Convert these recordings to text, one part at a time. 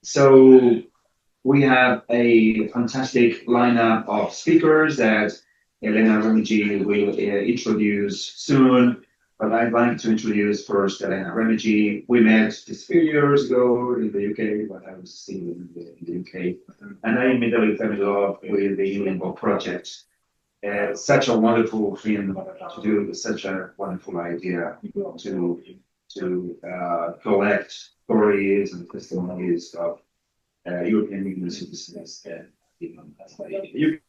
So we have a fantastic lineup of speakers that Elena Remigi will introduce soon. But I'd like to introduce first Elena Remigi. We met just a few years ago in the UK, when I was still in the UK. And I immediately fell in love with the Limbo project. Such a wonderful thing to do, such a wonderful idea to collect stories and testimonies of European Union citizens and European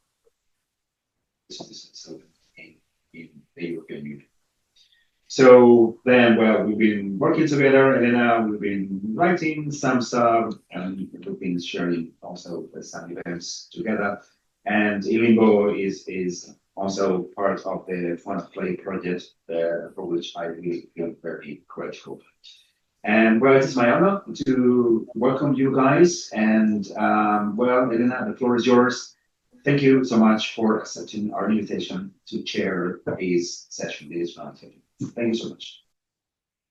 citizens in the European Union. So then, well, we've been working together, Elena, we've been writing some stuff, and we've been sharing also some events together. And Ilimbo is also part of the FOMATPLAY project, for which I really feel very grateful. And well, it is my honor to welcome you guys. And well, Elena, the floor is yours. Thank you so much for accepting our invitation to chair this session, this roundtable. Thank you so much.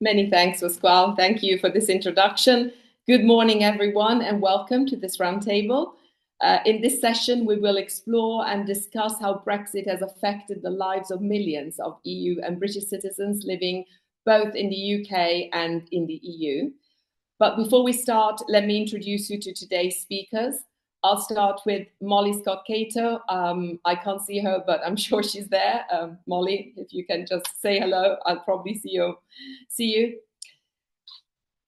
Many thanks, Pasquale. Thank you for this introduction. Good morning, everyone, and welcome to this roundtable. In this session, we will explore and discuss how Brexit has affected the lives of millions of EU and British citizens living both in the UK and in the EU. But before we start, let me introduce you to today's speakers. I'll start with Molly Scott-Cato. I can't see her, but I'm sure she's there. Molly, if you can just say hello, I'll probably see you.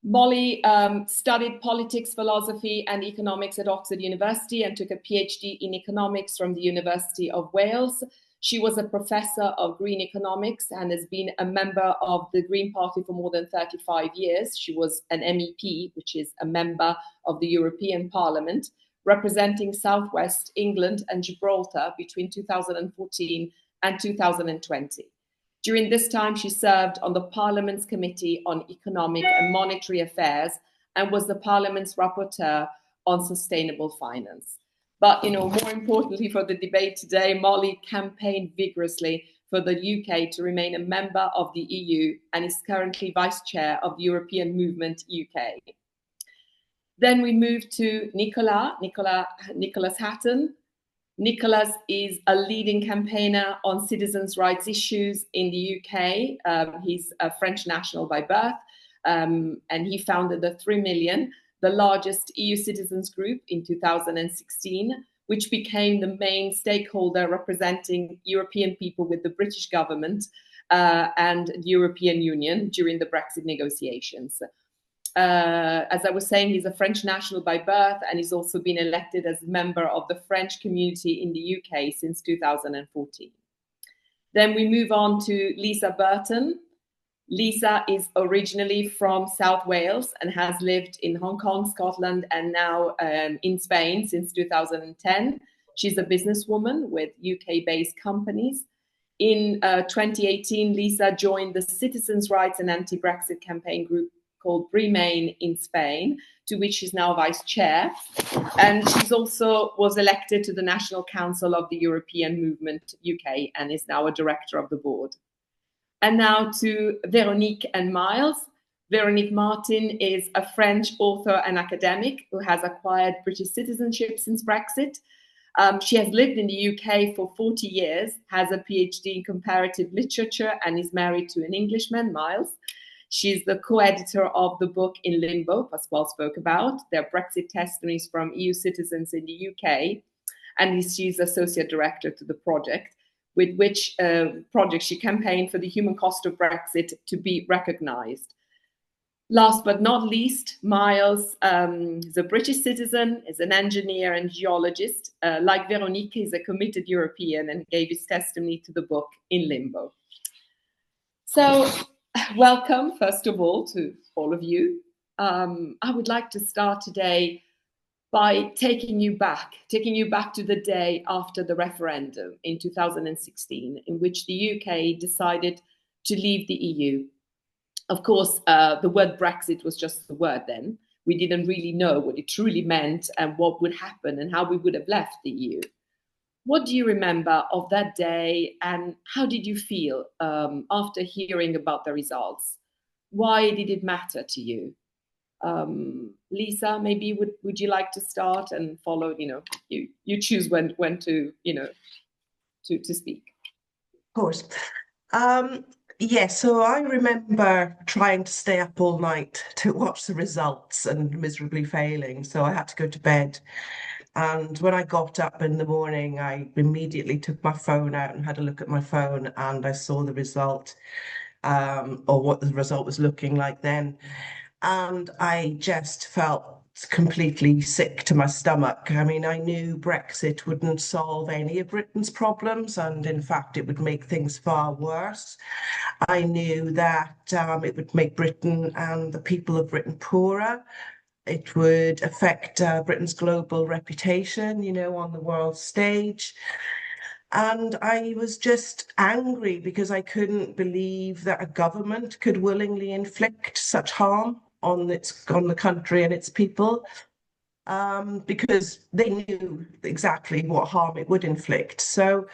Molly studied politics, philosophy, and economics at Oxford University and took a PhD in economics from the University of Wales. She was a professor of green economics and has been a member of the Green Party for more than 35 years. She was an MEP, which is a member of the European Parliament, representing Southwest England and Gibraltar between 2014 and 2020. During this time, she served on the Parliament's Committee on Economic and Monetary Affairs and was the Parliament's rapporteur on sustainable finance. But, more importantly for the debate today, Molly campaigned vigorously for the UK to remain a member of the EU and is currently vice chair of the European Movement UK. Then we move to Nicholas Hatton. Nicholas is a leading campaigner on citizens' rights issues in the UK. He's a French national by birth, and he founded the 3 Million, the largest EU citizens group in 2016, which became the main stakeholder representing European people with the British government and the European Union during the Brexit negotiations. As I was saying, he's a French national by birth, and he's also been elected as a member of the French community in the UK since 2014. Then we move on to Lisa Burton. Lisa is originally from South Wales and has lived in Hong Kong, Scotland, and now in Spain since 2010. She's a businesswoman with UK-based companies. In 2018, Lisa joined the Citizens' Rights and Anti-Brexit campaign group called Remain in Spain, to which she's now vice chair. And she's also was elected to the National Council of the European Movement UK and is now a director of the board. And now to Véronique and Miles. Véronique Martin is a French author and academic who has acquired British citizenship since Brexit. She has lived in the UK for 40 years, has a PhD in comparative literature, and is married to an Englishman, Miles. She's the co-editor of the book In Limbo, Pasquale spoke about, their Brexit testimonies from EU citizens in the UK, and she's associate director to the project, with which project she campaigned for the human cost of Brexit to be recognised. Last but not least, Miles is a British citizen, is an engineer and geologist. Like Véronique, he's a committed European and gave his testimony to the book In Limbo. So, welcome, first of all, to all of you. I would like to start today by taking you back to the day after the referendum in 2016, in which the UK decided to leave the EU. Of course, the word Brexit was just the word then. We didn't really know what it truly meant and what would happen and how we would have left the EU. What do you remember of that day, and how did you feel after hearing about the results? Why did it matter to you? Lisa, maybe would you like to start and follow? You choose when to to speak. Of course. So I remember trying to stay up all night to watch the results and miserably failing. So I had to go to bed. And when I got up in the morning, I immediately took my phone out and had a look at my phone, and I saw the result, or what the result was looking like then. And I just felt completely sick to my stomach. I mean, I knew Brexit wouldn't solve any of Britain's problems, and in fact, it would make things far worse. I knew that it would make Britain and the people of Britain poorer. It would affect Britain's global reputation, on the world stage. And I was just angry because I couldn't believe that a government could willingly inflict such harm on the country and its people, because they knew exactly what harm it would inflict. So,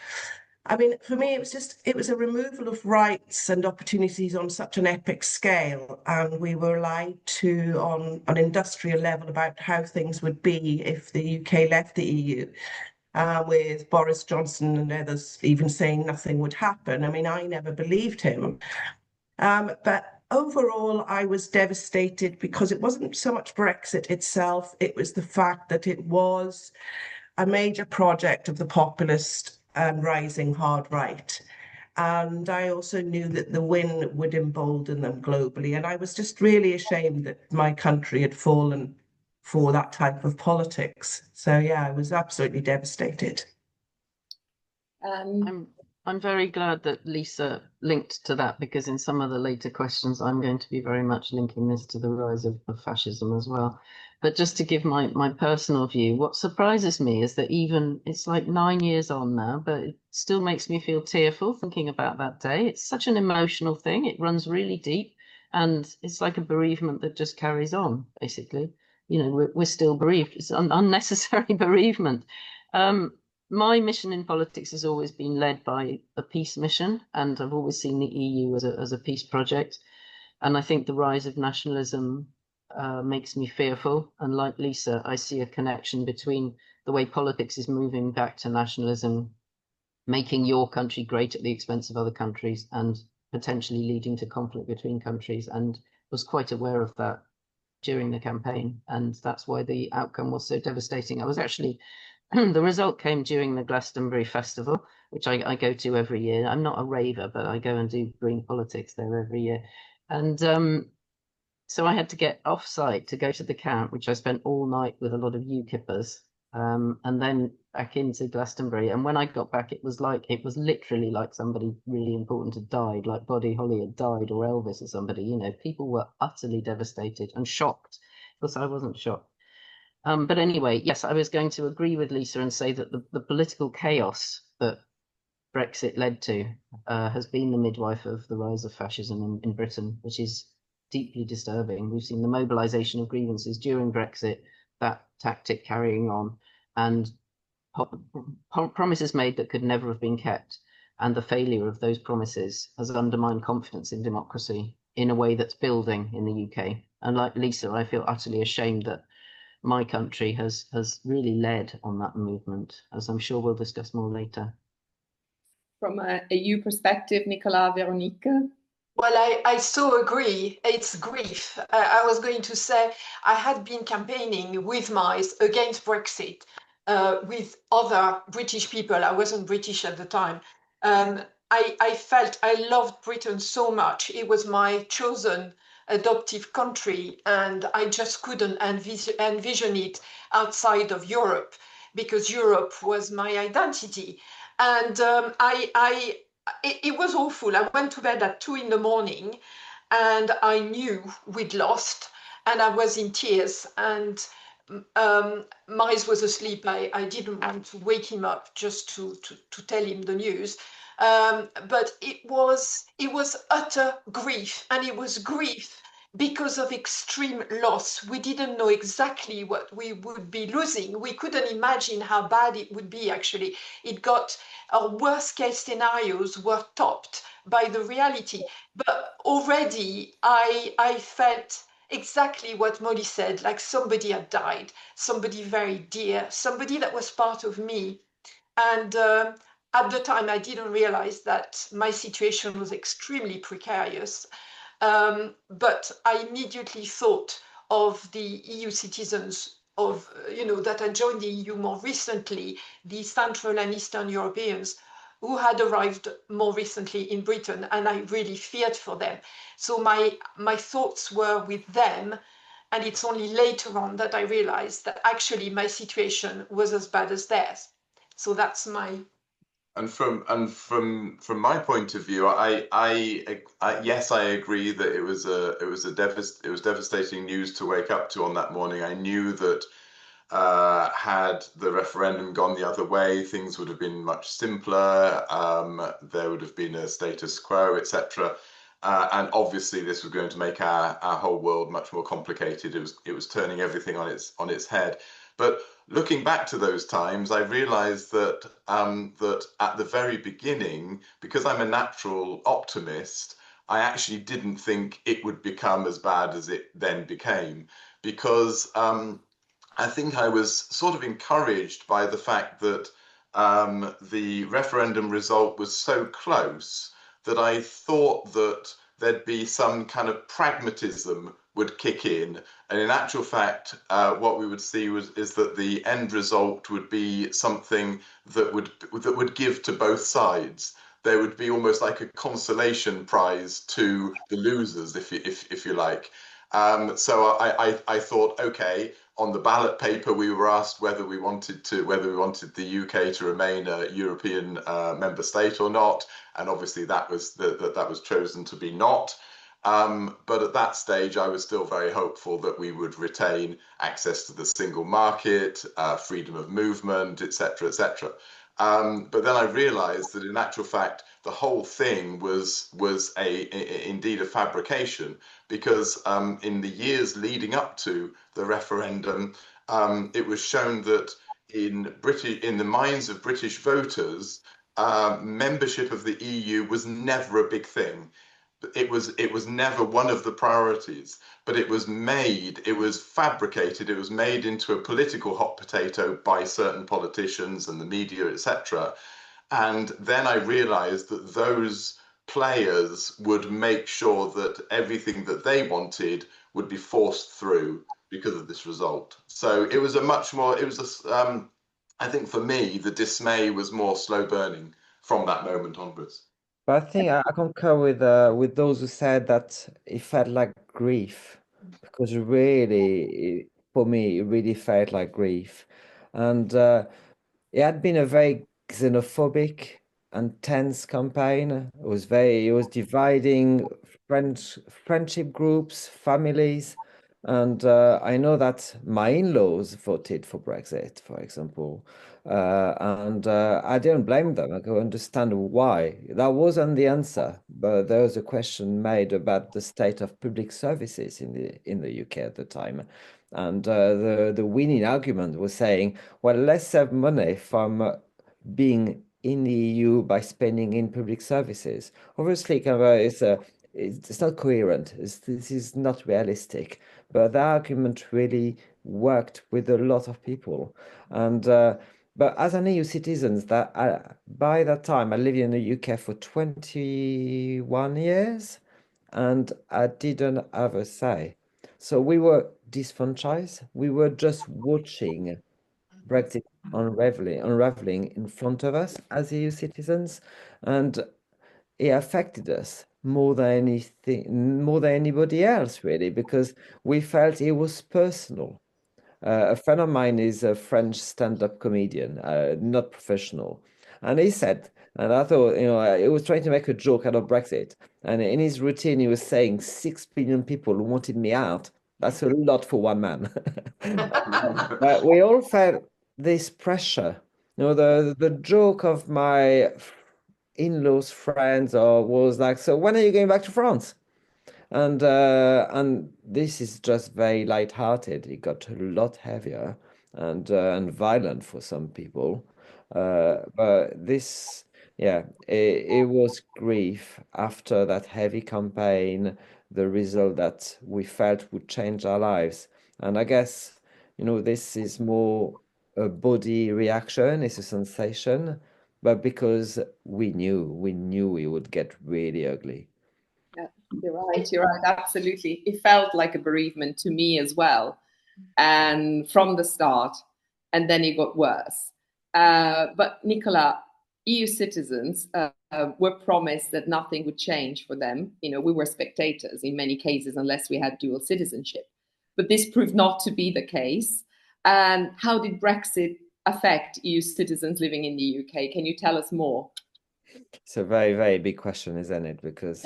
I mean, for me, it was a removal of rights and opportunities on such an epic scale, and we were lied to on an industrial level about how things would be if the UK left the EU. With Boris Johnson and others even saying nothing would happen. I mean, I never believed him. But overall, I was devastated because it wasn't so much Brexit itself, it was the fact that it was a major project of the populist and rising hard right. And I also knew that the win would embolden them globally. And I was just really ashamed that my country had fallen for that type of politics. So yeah, I was absolutely devastated. I'm very glad that Lisa linked to that, because in some of the later questions, I'm going to be very much linking this to the rise of fascism as well. But just to give my personal view, what surprises me is that even it's like 9 years on now, but it still makes me feel tearful thinking about that day. It's such an emotional thing. It runs really deep, and it's like a bereavement that just carries on, basically. We're still bereaved. It's an unnecessary bereavement. My mission in politics has always been led by a peace mission, and I've always seen the EU as a peace project. And I think the rise of nationalism makes me fearful. And like Lisa, I see a connection between the way politics is moving back to nationalism, making your country great at the expense of other countries, and potentially leading to conflict between countries. And was quite aware of that during the campaign. And that's why the outcome was so devastating. I was actually the result came during the Glastonbury Festival, which I go to every year. I'm not a raver, but I go and do green politics there every year. And so I had to get off site to go to the camp, which I spent all night with a lot of UKIPers, and then back into Glastonbury. And when I got back, it was literally like somebody really important had died, like Buddy Holly had died, or Elvis or somebody. People were utterly devastated and shocked, because I wasn't shocked. But anyway, yes, I was going to agree with Lisa and say that the political chaos that Brexit led to has been the midwife of the rise of fascism in Britain, which is deeply disturbing. We've seen the mobilisation of grievances during Brexit, that tactic carrying on, and promises made that could never have been kept. And the failure of those promises has undermined confidence in democracy in a way that's building in the UK. And like Lisa, I feel utterly ashamed that my country has really led on that movement, as I'm sure we'll discuss more later. From a EU perspective, Nicolas, Véronique? Well, I so agree. It's grief. I was going to say I had been campaigning with MICE against Brexit with other British people. I wasn't British at the time. I felt I loved Britain so much. It was my chosen adoptive country, and I just couldn't envision it outside of Europe, because Europe was my identity. And it was awful. I went to bed at 2 a.m. and I knew we'd lost, and I was in tears. And Miles was asleep. I didn't want to wake him up just to tell him the news. But it was utter grief, and it was grief because of extreme loss. We didn't know exactly what we would be losing. We couldn't imagine how bad it would be, actually. Our worst case scenarios were topped by the reality. But already I felt exactly what Molly said, like somebody had died, somebody very dear, somebody that was part of me. And at the time, I didn't realize that my situation was extremely precarious. But I immediately thought of the EU citizens that had joined the EU more recently, the Central and Eastern Europeans who had arrived more recently in Britain, and I really feared for them. So my thoughts were with them, and it's only later on that I realized that actually my situation was as bad as theirs. So that's my. And from my point of view, yes, I agree that it was devastating news to wake up to on that morning. I knew that had the referendum gone the other way, things would have been much simpler. There would have been a status quo, etc. And obviously, this was going to make our whole world much more complicated. It was turning everything on its head. But looking back to those times, I realized that that at the very beginning, because I'm a natural optimist, I actually didn't think it would become as bad as it then became, because I think I was sort of encouraged by the fact that the referendum result was so close that I thought that there'd be some kind of pragmatism would kick in. And in actual fact, what we would see is that the end result would be something that would give to both sides. There would be almost like a consolation prize to the losers, if you like. So I thought, okay, on the ballot paper, we were asked whether we wanted the UK to remain a European member state or not, and obviously that was chosen to be not. But at that stage, I was still very hopeful that we would retain access to the single market, freedom of movement, etc., etc. But then I realised that in actual fact, the whole thing was indeed a fabrication, because in the years leading up to the referendum, it was shown that in the minds of British voters, membership of the EU was never a big thing. It was never one of the priorities, but it was fabricated, it was made into a political hot potato by certain politicians and the media, etc. And then I realized that those players would make sure that everything that they wanted would be forced through because of this result. So it was I think for me, the dismay was more slow burning from that moment onwards. But I think I concur with those who said that it felt like grief, because really, for me, it really felt like grief, and it had been a very xenophobic and tense campaign. It was dividing friendship groups, families, and I know that my in-laws voted for Brexit, for example. And I don't blame them. I can understand why. That wasn't the answer, but there was a question made about the state of public services in the UK at the time, and the winning argument was saying, well, let's save money from being in the EU by spending in public services. Obviously, kind of, it's not coherent. This is not realistic. But the argument really worked with a lot of people, and. But as an EU citizen, by that time I lived in the UK for 21 years, and I didn't have a say. So we were disfranchised. We were just watching Brexit unraveling in front of us as EU citizens, and it affected us more than anything, more than anybody else, really, because we felt it was personal. A friend of mine is a French stand-up comedian, not professional. And he said, and I thought, he was trying to make a joke out of Brexit. And in his routine, he was saying 6 billion people wanted me out. That's a lot for one man. But we all felt this pressure. The joke of my in-laws friends was like, so when are you going back to France? And this is just very light-hearted. It got a lot heavier and violent for some people. But this, yeah, it was grief after that heavy campaign, the result that we felt would change our lives. And I guess, this is more a body reaction, it's a sensation, but because we knew it would get really ugly. Yeah, you're right, absolutely. It felt like a bereavement to me as well, and from the start, and then it got worse. But Nicola, EU citizens were promised that nothing would change for them. We were spectators in many cases, unless we had dual citizenship. But this proved not to be the case. And how did Brexit affect EU citizens living in the UK? Can you tell us more? It's a very, very big question, isn't it? Because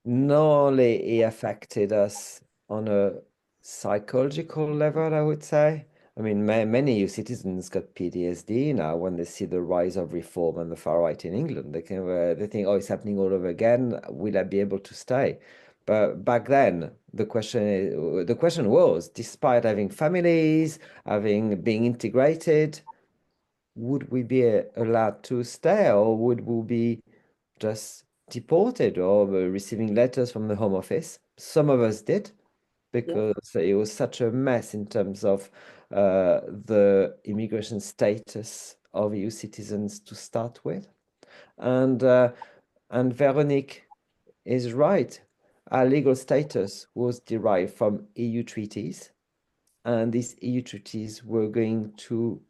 not only it affected us on a psychological level, I would say. I mean, many EU citizens got PTSD now when they see the rise of reform and the far right in England. They think, oh, it's happening all over again. Will I be able to stay? But back then, the question was, despite having families, having being integrated, would we be allowed to stay, or would we be just deported or receiving letters from the Home Office? Some of us did, because it was such a mess in terms of the immigration status of EU citizens to start with. And Veronique is right. Our legal status was derived from EU treaties, and these EU treaties were going to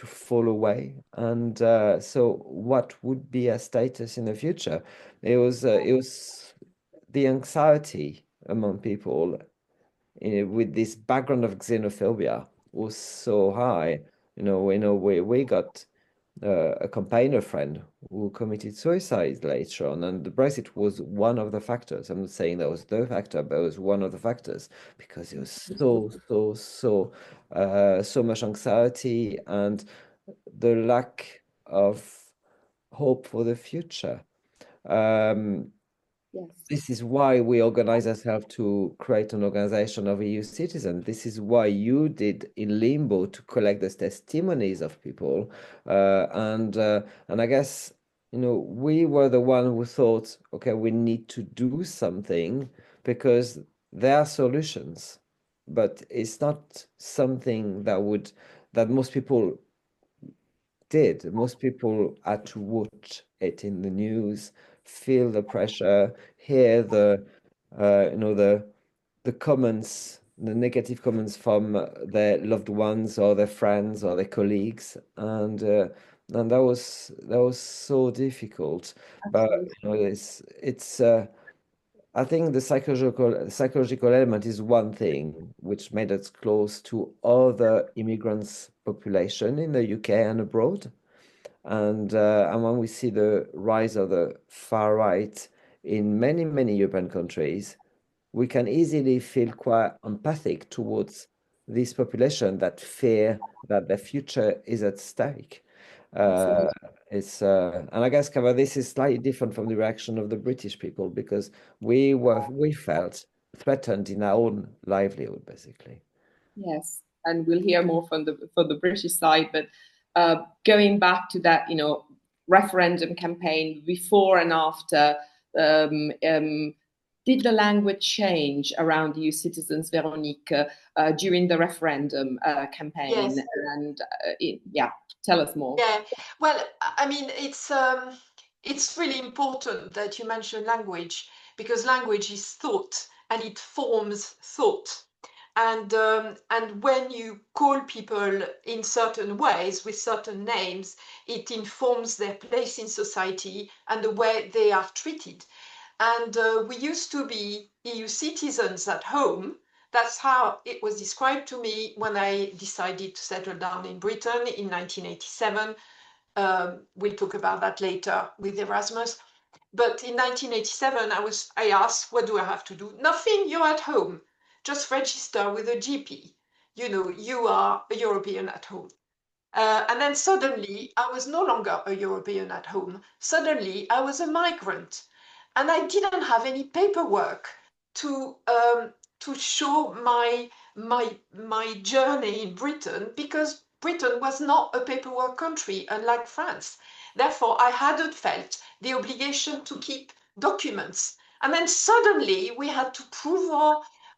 fall away. And so what would be a status in the future? It was the anxiety among people with this background of xenophobia was so high. We got a campaigner friend who committed suicide later on, and the Brexit was one of the factors. I'm not saying that was the factor, but it was one of the factors, because it was so much anxiety and the lack of hope for the future. This is why we organize ourselves to create an organization of EU citizens. This is why you did in Limbo to collect the testimonies of people. And I guess, we were the one who thought, okay, we need to do something, because there are solutions, but it's not something that most people did. Most people had to watch it in the news, feel the pressure, hear the comments, the negative comments from their loved ones or their friends or their colleagues, and that was so difficult. But it's I think the psychological element is one thing which made us close to other immigrants population in the UK and abroad. And when we see the rise of the far right in many, many European countries, we can easily feel quite empathic towards this population that fear that their future is at stake. Uh, and I guess, Kava, this is slightly different from the reaction of the British people, because we felt threatened in our own livelihood, basically. Yes, and we'll hear more from the British side. But going back to that, referendum campaign before and after, did the language change around EU citizens, Veronique, during the referendum campaign? Yes. And tell us more. Yeah, well, I mean, it's really important that you mention language, because language is thought and it forms thought. And when you call people in certain ways with certain names, it informs their place in society and the way they are treated. And we used to be EU citizens at home. That's how it was described to me when I decided to settle down in Britain in 1987. We'll talk about that later with Erasmus. But in 1987, I asked, what do I have to do? Nothing, you're at home. Just register with a GP. You are a European at home. And then suddenly, I was no longer a European at home. Suddenly, I was a migrant. And I didn't have any paperwork to show my journey in Britain, because Britain was not a paperwork country, unlike France. Therefore, I hadn't felt the obligation to keep documents. And then suddenly we had to prove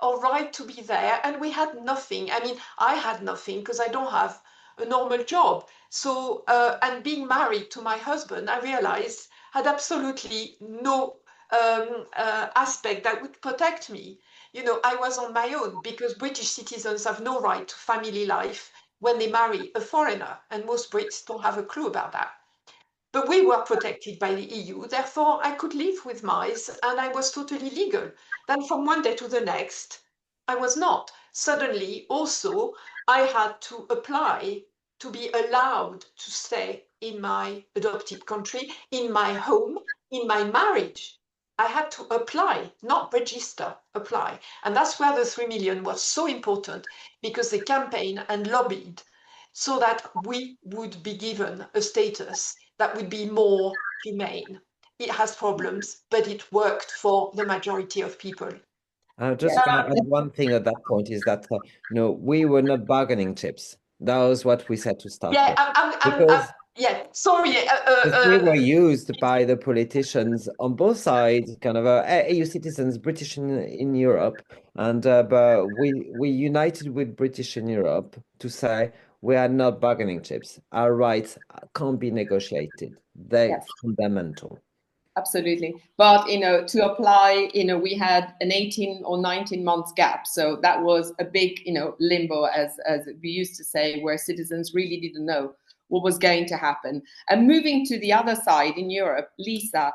our right to be there, and we had nothing. I mean, I had nothing because I don't have a normal job. So, and being married to my husband, I realized had absolutely no aspect that would protect me. You know, I was on my own because British citizens have no right to family life when they marry a foreigner, and most Brits don't have a clue about that. But we were protected by the EU, therefore I could live with mice and I was totally legal. Then from one day to the next, I was not. Suddenly, also, I had to apply to be allowed to stay in my adopted country, in my home, in my marriage. I had to apply, not register, apply. And that's where the 3 million was so important, because they campaigned and lobbied so that we would be given a status that would be more humane. It has problems, but it worked for the majority of people. Just gonna add one thing at that point is that we were not bargaining chips. That was what we said to start Yeah, with. yeah, sorry. Because we were used by the politicians on both sides, kind of EU citizens, British in Europe, and but we united with British in Europe to say we are not bargaining chips. Our rights can't be negotiated. They're fundamental. Absolutely. But, to apply, we had an 18 or 19 months gap. So that was a big, limbo, as we used to say, where citizens really didn't know what was going to happen. And moving to the other side in Europe, Lisa,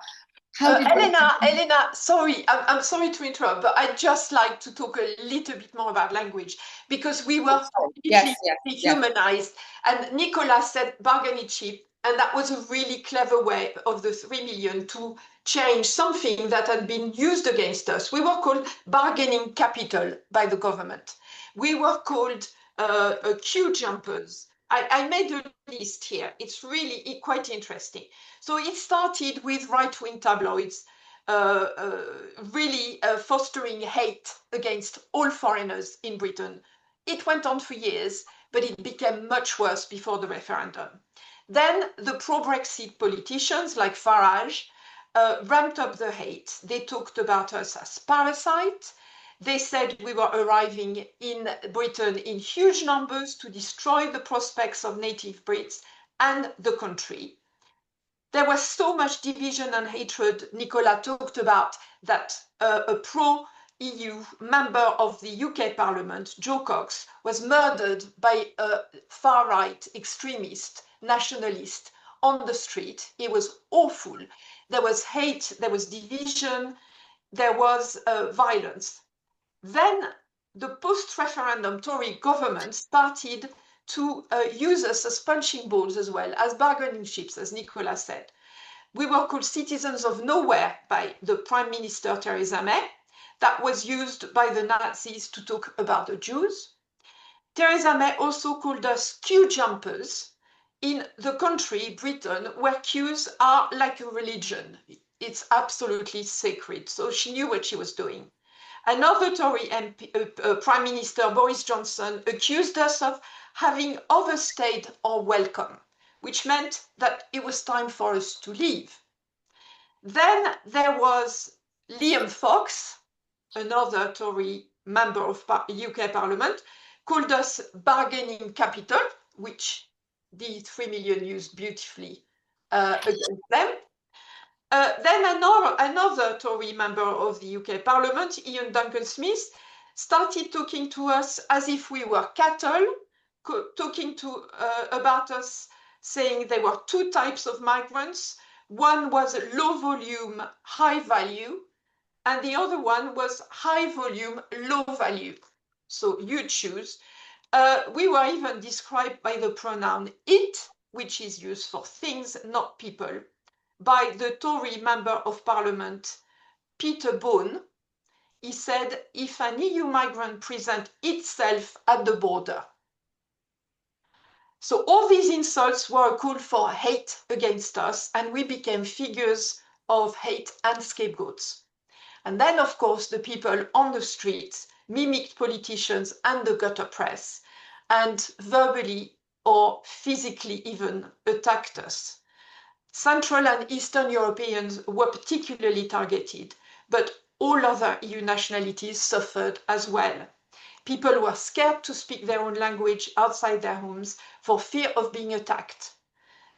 how did Elena, sorry, I'm sorry to interrupt, but I'd just like to talk a little bit more about language, because we were completely dehumanized. And Nicola said bargaining chip, and that was a really clever way of the 3 million to change something that had been used against us. We were called bargaining capital by the government. We were called queue jumpers. I made a list here. It's really quite interesting. So it started with right-wing tabloids really fostering hate against all foreigners in Britain. It went on for years, but it became much worse before the referendum. Then the pro-Brexit politicians like Farage ramped up the hate. They talked about us as parasites. They said we were arriving in Britain in huge numbers to destroy the prospects of native Brits and the country. There was so much division and hatred. Nicola talked about that a pro-EU member of the UK Parliament, Joe Cox, was murdered by a far-right extremist, nationalist on the street. It was awful. There was hate, there was division, there was violence. Then the post-referendum Tory government started to use us as punching balls as well, as bargaining chips, as Nicola said. We were called citizens of nowhere by the Prime Minister Theresa May. That was used by the Nazis to talk about the Jews. Theresa May also called us queue jumpers in the country, Britain, where queues are like a religion. It's absolutely sacred. So she knew what she was doing. Another Tory Prime Minister, Boris Johnson, accused us of having overstayed our welcome, which meant that it was time for us to leave. Then there was Liam Fox, another Tory member of UK Parliament, called us bargaining capital, which the 3 million used beautifully against them. Then another Tory member of the UK Parliament, Ian Duncan Smith, started talking to us as if we were cattle, talking about us, saying there were two types of migrants. One was low volume, high value, and the other one was high volume, low value. So you choose. We were even described by the pronoun it, which is used for things, not people, by the Tory member of Parliament, Peter Bone. He said, if an EU migrant presents itself at the border. So all these insults were a call for hate against us, and we became figures of hate and scapegoats. And then, of course, the people on the streets mimicked politicians and the gutter press, and verbally or physically even attacked us. Central and Eastern Europeans were particularly targeted, but all other EU nationalities suffered as well. People were scared to speak their own language outside their homes for fear of being attacked.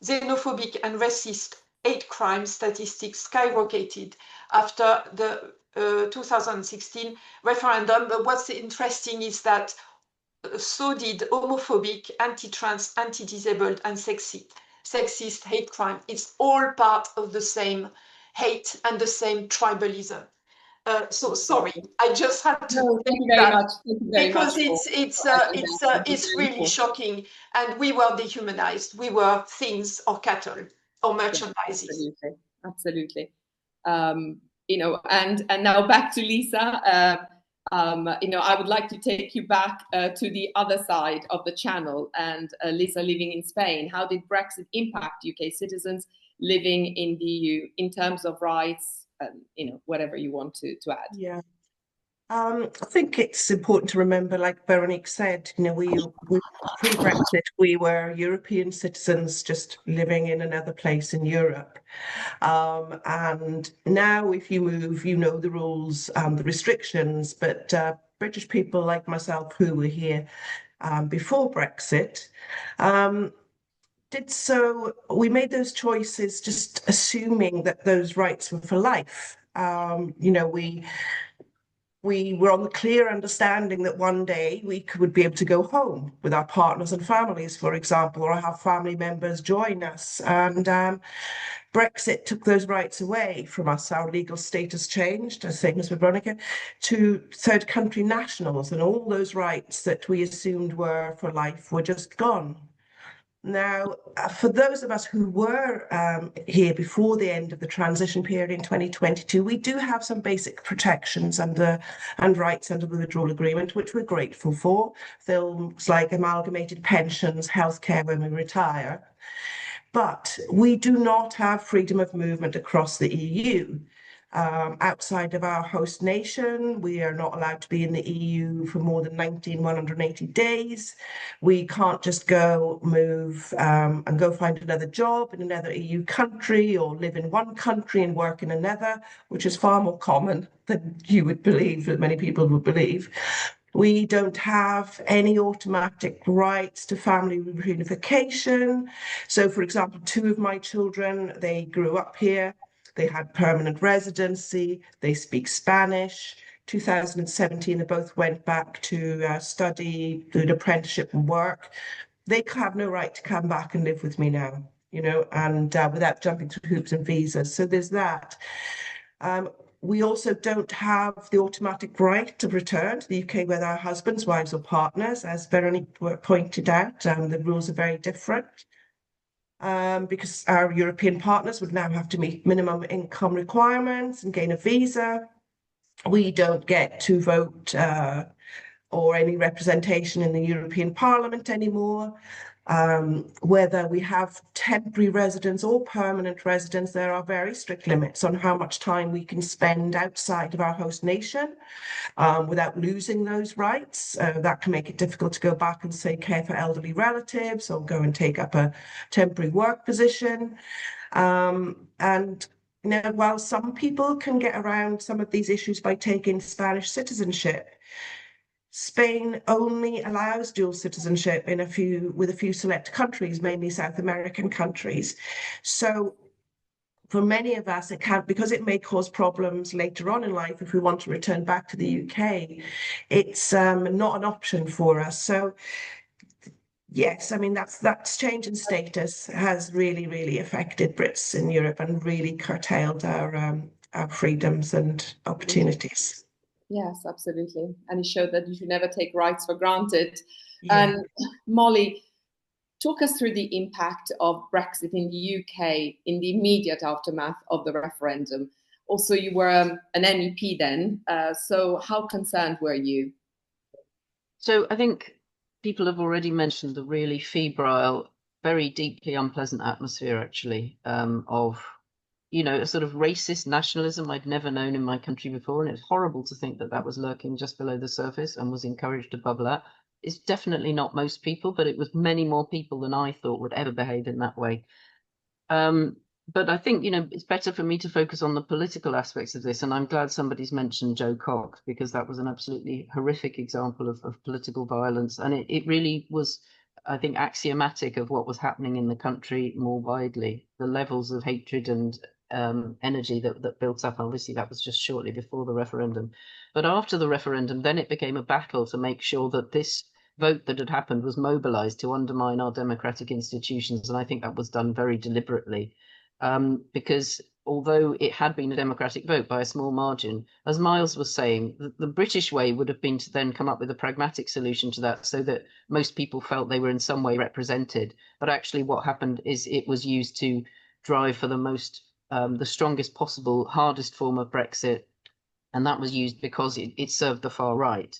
Xenophobic and racist hate crime statistics skyrocketed after the 2016 referendum. But what's interesting is that so did homophobic, anti-trans, anti-disabled, and sexist hate crime. It's all part of the same hate and the same tribalism. So sorry, I just had to No, thank you very that much. Thank you very because much it's really shocking, and we were dehumanized. We were things or cattle or merchandises. Absolutely, absolutely. And now back to Lisa. I would like to take you back to the other side of the channel. And Lisa, living in Spain, how did Brexit impact UK citizens living in the EU in terms of rights? Whatever you want to add. Yeah. I think it's important to remember, like Veronique said, we pre-Brexit, we were European citizens just living in another place in Europe. And now if you move, you know the rules, the restrictions, but British people like myself who were here before Brexit, we made those choices just assuming that those rights were for life. We were on the clear understanding that one day we would be able to go home with our partners and families, for example, or have family members join us. And Brexit took those rights away from us. Our legal status changed, same as with Veronica, to third country nationals, and all those rights that we assumed were for life were just gone. Now, for those of us who were here before the end of the transition period in 2022, we do have some basic protections and rights under the withdrawal agreement, which we're grateful for. Things like amalgamated pensions, healthcare when we retire. But we do not have freedom of movement across the EU. Outside of our host nation, we are not allowed to be in the EU for more than 180 days. We can't just go move and go find another job in another EU country, or live in one country and work in another, which is far more common than you would believe, that many people would believe. We don't have any automatic rights to family reunification. So, for example, 2 of my children, they grew up here. They had permanent residency. They speak Spanish. 2017, they both went back to study, do an apprenticeship and work. They have no right to come back and live with me now, and without jumping through hoops and visas. So there's that. We also don't have the automatic right to return to the UK with our husbands, wives, or partners, as Veronique pointed out. The rules are very different. Because our European partners would now have to meet minimum income requirements and gain a visa. We don't get to vote or any representation in the European Parliament anymore. Whether we have temporary residence or permanent residence, there are very strict limits on how much time we can spend outside of our host nation without losing those rights. That can make it difficult to go back and, say, care for elderly relatives or go and take up a temporary work position. And while some people can get around some of these issues by taking Spanish citizenship, Spain only allows dual citizenship with a few select countries, mainly South American countries. So for many of us, because it may cause problems later on in life if we want to return back to the UK, it's not an option for us. So yes, I mean, that's change in status has really, really affected Brits in Europe and really curtailed our freedoms and opportunities. Yes, absolutely. And it showed that you should never take rights for granted. Yeah. And Molly, talk us through the impact of Brexit in the UK in the immediate aftermath of the referendum. Also, you were an MEP then. So how concerned were you? So I think people have already mentioned the really febrile, very deeply unpleasant atmosphere, actually, of a sort of racist nationalism I'd never known in my country before. And it's horrible to think that that was lurking just below the surface and was encouraged to bubble up. It's definitely not most people, but it was many more people than I thought would ever behave in that way. but I think, it's better for me to focus on the political aspects of this. And I'm glad somebody's mentioned Joe Cox, because that was an absolutely horrific example of political violence. And it really was, I think, axiomatic of what was happening in the country more widely. The levels of hatred and energy that built up. Obviously, that was just shortly before the referendum. But after the referendum, then it became a battle to make sure that this vote that had happened was mobilized to undermine our democratic institutions. And I think that was done very deliberately, because although it had been a democratic vote by a small margin, as Miles was saying, the British way would have been to then come up with a pragmatic solution to that so that most people felt they were in some way represented. But actually what happened is it was used to drive for the strongest possible, hardest form of Brexit, and that was used because it served the far right.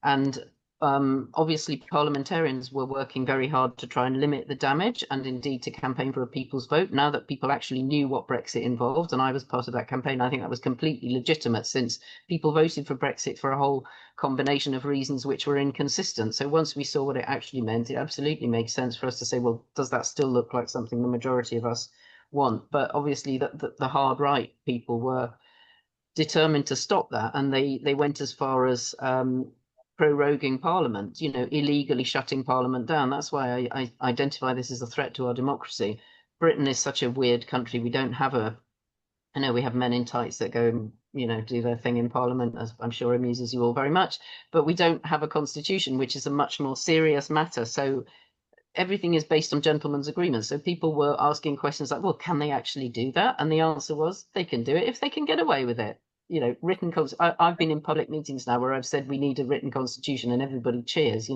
And obviously, parliamentarians were working very hard to try and limit the damage and indeed to campaign for a people's vote. Now that people actually knew what Brexit involved, and I was part of that campaign, I think that was completely legitimate, since people voted for Brexit for a whole combination of reasons which were inconsistent. So once we saw what it actually meant, it absolutely makes sense for us to say, well, does that still look like something the majority of us want? But obviously, the hard right people were determined to stop that, and they went as far as proroguing Parliament, illegally shutting Parliament down. That's why I identify this as a threat to our democracy. Britain is such a weird country. We don't have I know we have men in tights that go and, do their thing in Parliament, as I'm sure amuses you all very much, but we don't have a constitution, which is a much more serious matter. So everything is based on gentlemen's agreements. So people were asking questions like, well, can they actually do that? And the answer was, they can do it if they can get away with it. Written. I've been in public meetings now where I've said we need a written constitution, and everybody cheers.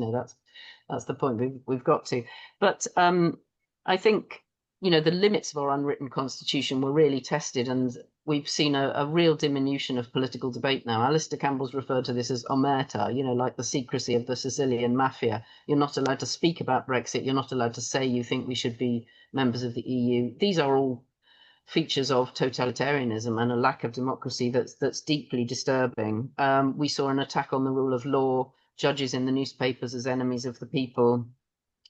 That's the point we've got to. But I think the limits of our unwritten constitution were really tested, and we've seen a real diminution of political debate now. Alistair Campbell's referred to this as omerta, like the secrecy of the Sicilian mafia. You're not allowed to speak about Brexit. You're not allowed to say you think we should be members of the EU. These are all features of totalitarianism and a lack of democracy that's deeply disturbing. We saw an attack on the rule of law, judges in the newspapers as enemies of the people.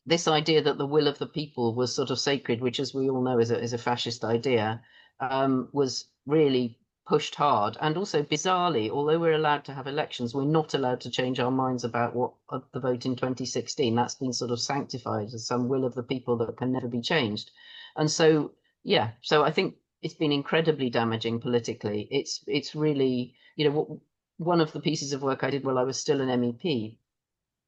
This idea that the will of the people was sort of sacred, which, as we all know, is a fascist idea, was really pushed hard. And also, bizarrely, although we're allowed to have elections, we're not allowed to change our minds about what the vote in 2016. That's been sort of sanctified as some will of the people that can never be changed. And so, yeah, so I think it's been incredibly damaging politically. It's really, one of the pieces of work I did while I was still an MEP,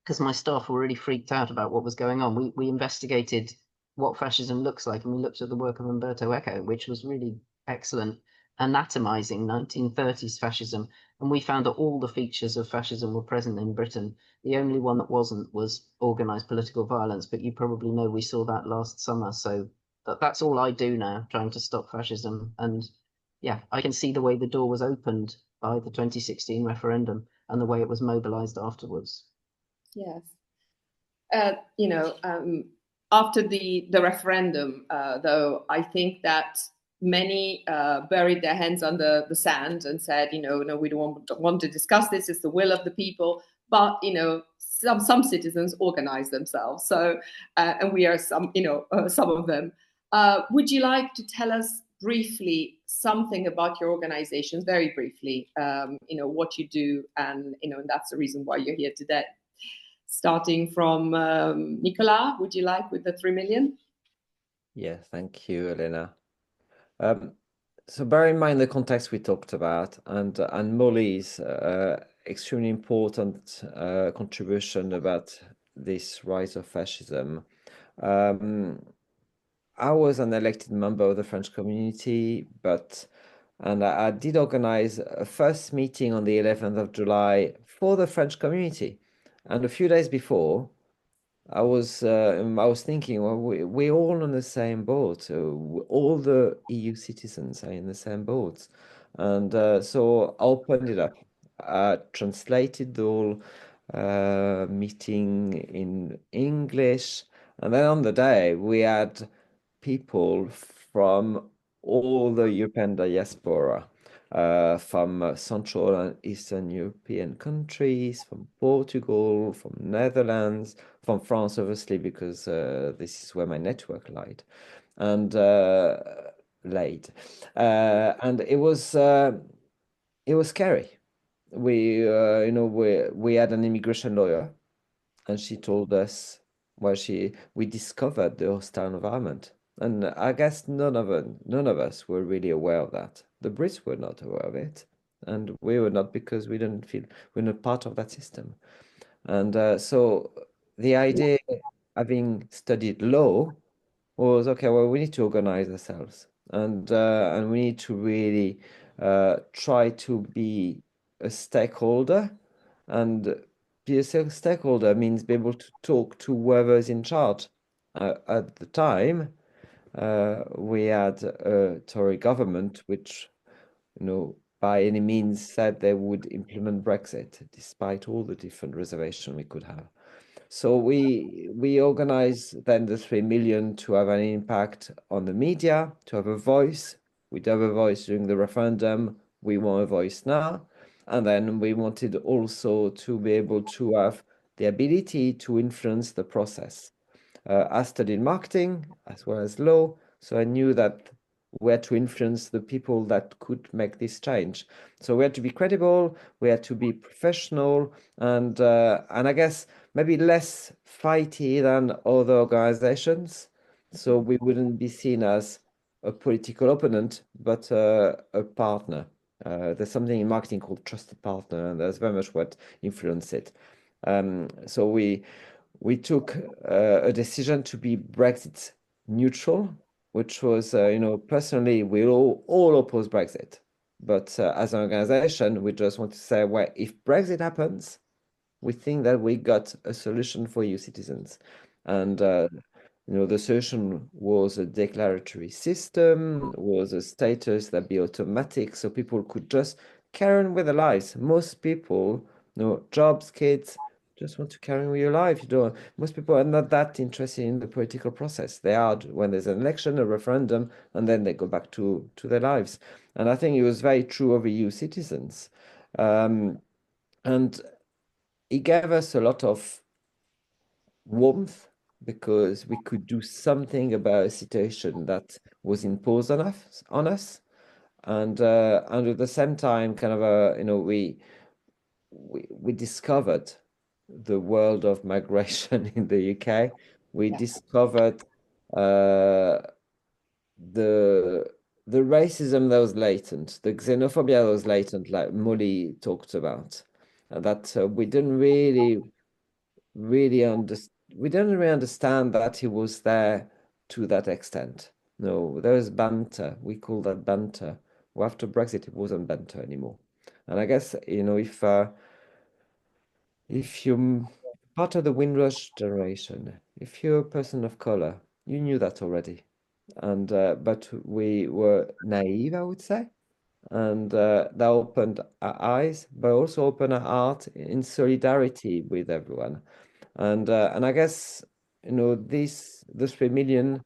because my staff were really freaked out about what was going on. We investigated what fascism looks like, and we looked at the work of Umberto Eco, which was really excellent, anatomizing 1930s fascism. And we found that all the features of fascism were present in Britain. The only one that wasn't was organized political violence, but you probably know we saw that last summer. So that's all I do now, trying to stop fascism. And yeah, I can see the way the door was opened by the 2016 referendum and the way it was mobilized afterwards. Yes. After the referendum, though, I think that many buried their hands under the sand and said, no, we don't want to discuss this. It's the will of the people. But, some citizens organize themselves. So, and we are some of them. Would you like to tell us briefly something about your organizations, very briefly, what you do, and, and that's the reason why you're here today? Starting from Nicolas, would you like with the 3 million? Yeah, thank you, Elena. So bear in mind the context we talked about, and Molly's extremely important contribution about this rise of fascism. I was an elected member of the French community, and I did organize a first meeting on the 11th of July for the French community. And a few days before, I was thinking, well, we're all on the same boat. All the EU citizens are in the same boat. And so I opened it up. I translated the whole meeting in English. And then on the day, we had people from all the European diaspora, from Central and Eastern European countries, from Portugal, from Netherlands, from France, obviously, because this is where my network lied. And late, and it was scary. We had an immigration lawyer, and she told us, well, we discovered the hostile environment, and I guess none of us were really aware of that. The Brits were not aware of it, and we were not, because we didn't feel we're not part of that system. And so the idea, having studied law, was, okay, well, we need to organize ourselves, and we need to really try to be a stakeholder. And be a stakeholder means be able to talk to whoever's in charge. At the time, we had a Tory government, which, by any means said they would implement Brexit, despite all the different reservations we could have. So we organized then the 3 million to have an impact on the media, to have a voice. We'd have a voice during the referendum. We want a voice now. And then we wanted also to be able to have the ability to influence the process. I studied marketing as well as law, so I knew that we had to influence the people that could make this change. So we had to be credible, we had to be professional, and I guess maybe less fighty than other organizations. So we wouldn't be seen as a political opponent, but a partner. There's something in marketing called trusted partner, and that's very much what influenced it. So we took a decision to be Brexit neutral, which was, personally, we all oppose Brexit. But as an organization, we just want to say, well, if Brexit happens, we think that we got a solution for you citizens. And the solution was a declaratory system, was a status that be automatic, so people could just carry on with their lives. Most people, jobs, kids, just want to carry on with your life. Most people are not that interested in the political process. They are when there's an election, a referendum, and then they go back to their lives. And I think it was very true of EU citizens. And it gave us a lot of warmth, because we could do something about a situation that was imposed on us. And at the same time, kind of we discovered the world of migration in the UK. We discovered uh, the racism that was latent, the xenophobia that was latent, like Molly talked about, and that we didn't really we didn't really understand that he was there to that extent. No, there was banter. We call that banter. Well, after Brexit, it wasn't banter anymore. And I guess, if you're part of the Windrush generation, if you're a person of color, you knew that already. And but we were naive, I would say. And that opened our eyes, but also opened our heart in solidarity with everyone. And I guess, the 3 million,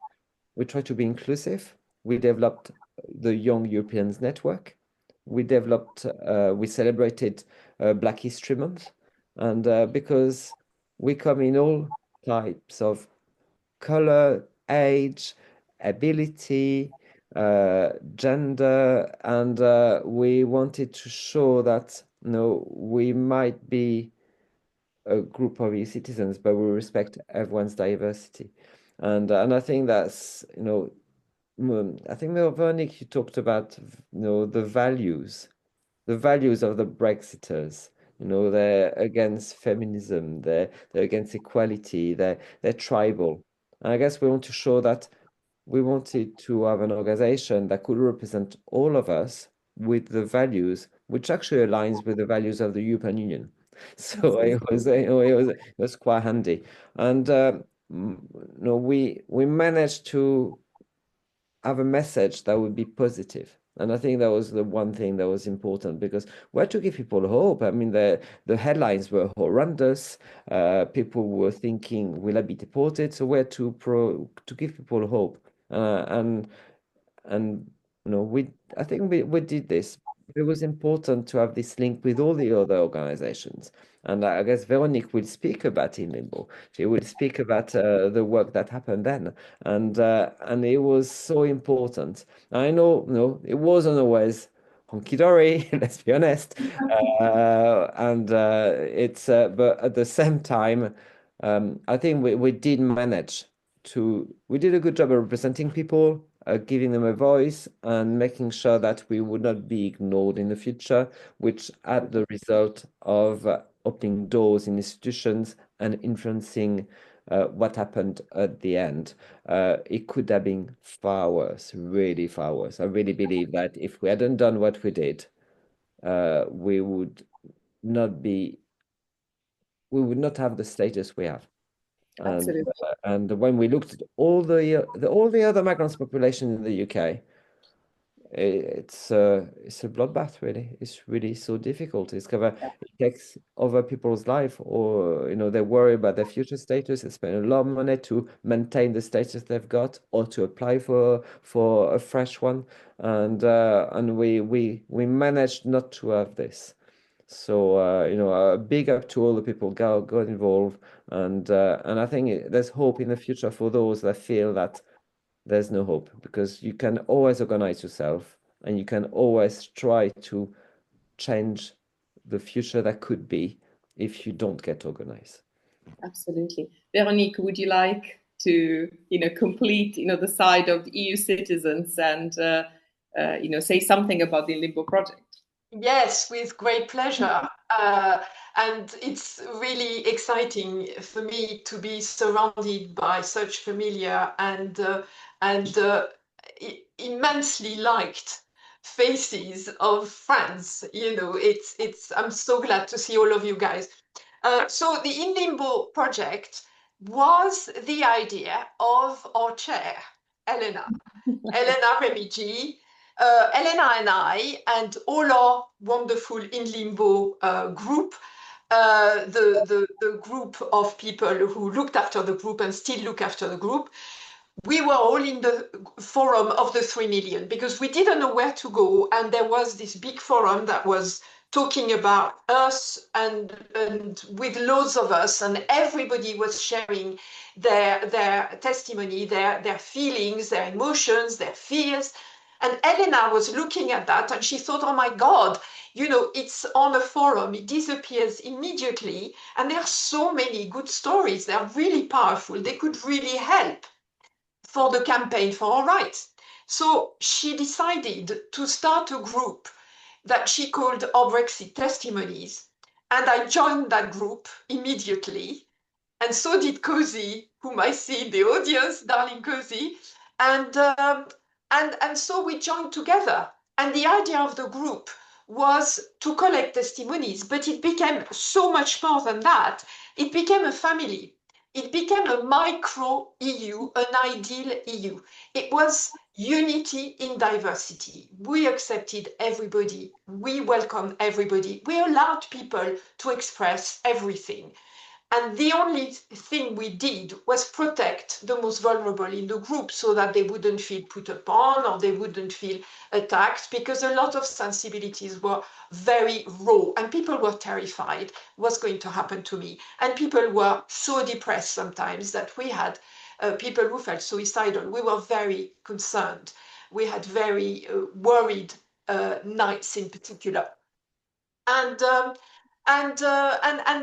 we try to be inclusive. We developed the Young Europeans Network. We celebrated Black History Month, and because we come in all types of color, age, ability, gender, and we wanted to show that, we might be a group of EU citizens, but we respect everyone's diversity. And I think that's, I think, Veronique, you talked about, the values of the Brexiters. They're against feminism, they're against equality, they're tribal. And I guess we want to show that we wanted to have an organization that could represent all of us with the values, which actually aligns with the values of the European Union. So it was quite handy, and we managed to have a message that would be positive. And I think that was the one thing that was important, because we had to give people hope. I mean, the headlines were horrendous. People were thinking, "Will I be deported?" So we had to give people hope. And I think we did this it was important to have this link with all the other organizations. And I guess Veronique will speak about In Limbo. She will speak about the work that happened then. And it was so important. I know, no, it wasn't always honky-dory, let's be honest. But at the same time, I think we did manage we did a good job of representing people, giving them a voice, and making sure that we would not be ignored in the future, which had the result of opening doors in institutions and influencing what happened at the end. It could have been far worse, really far worse. I really believe that if we hadn't done what we did, we would not be, we would not have the status we have. Absolutely. And when we looked at all the other migrants population in the UK, it's a bloodbath, really. It's really so difficult. It takes over people's life, or they worry about their future status. They spend a lot of money to maintain the status they've got or to apply for a fresh one, and we managed not to have this. So a big up to all the people got involved, and I think there's hope in the future for those that feel that there's no hope, because you can always organize yourself, and you can always try to change the future that could be if you don't get organized. Absolutely. Veronique, would you like to complete the side of the EU citizens and say something about the In Limbo project? Yes, with great pleasure. And it's really exciting for me to be surrounded by such familiar and immensely liked faces of friends. I'm so glad to see all of you guys. So the In Limbo project was the idea of our chair, Elena Remigi. Elena and I, and all our wonderful In Limbo group, the group of people who looked after the group and still look after the group, we were all in the forum of the 3 million because we didn't know where to go. And there was this big forum that was talking about us and with loads of us, and everybody was sharing their testimony, their feelings, their emotions, their fears. And Elena was looking at that and she thought, oh my God, it's on a forum, it disappears immediately. And there are so many good stories. They're really powerful. They could really help for the campaign for our rights. So she decided to start a group that she called Our Brexit Testimonies. And I joined that group immediately. And so did Cozy, whom I see in the audience, darling Cozy. And so we joined together. And the idea of the group was to collect testimonies, but it became so much more than that. It became a family. It became a micro EU, an ideal EU. It was unity in diversity. We accepted everybody. We welcomed everybody. We allowed people to express everything. And the only thing we did was protect the most vulnerable in the group so that they wouldn't feel put upon or they wouldn't feel attacked, because a lot of sensibilities were very raw and people were terrified what's going to happen to me. And people were so depressed sometimes that we had people who felt suicidal. We were very concerned. We had very worried nights in particular. And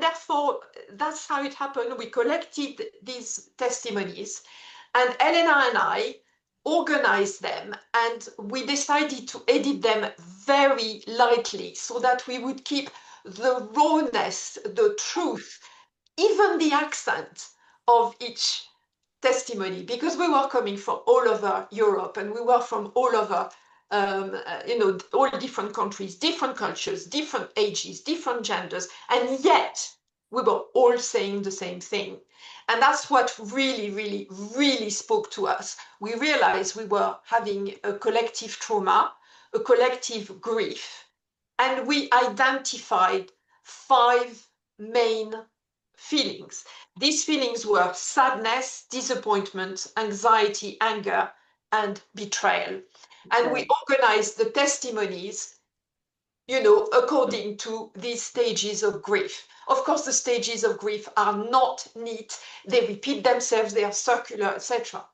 therefore, that's how it happened. We collected these testimonies, and Elena and I organized them, and we decided to edit them very lightly so that we would keep the rawness, the truth, even the accent of each testimony, because we were coming from all over Europe and we were from all over all different countries, different cultures, different ages, different genders, and yet we were all saying the same thing. And that's what really, really, really spoke to us. We realized we were having a collective trauma, a collective grief, and we identified 5 main feelings. These feelings were sadness, disappointment, anxiety, anger, and betrayal. And we organized the testimonies you know, according to these stages of grief. Of course, the stages of grief are not neat. They repeat themselves, they are circular, etc.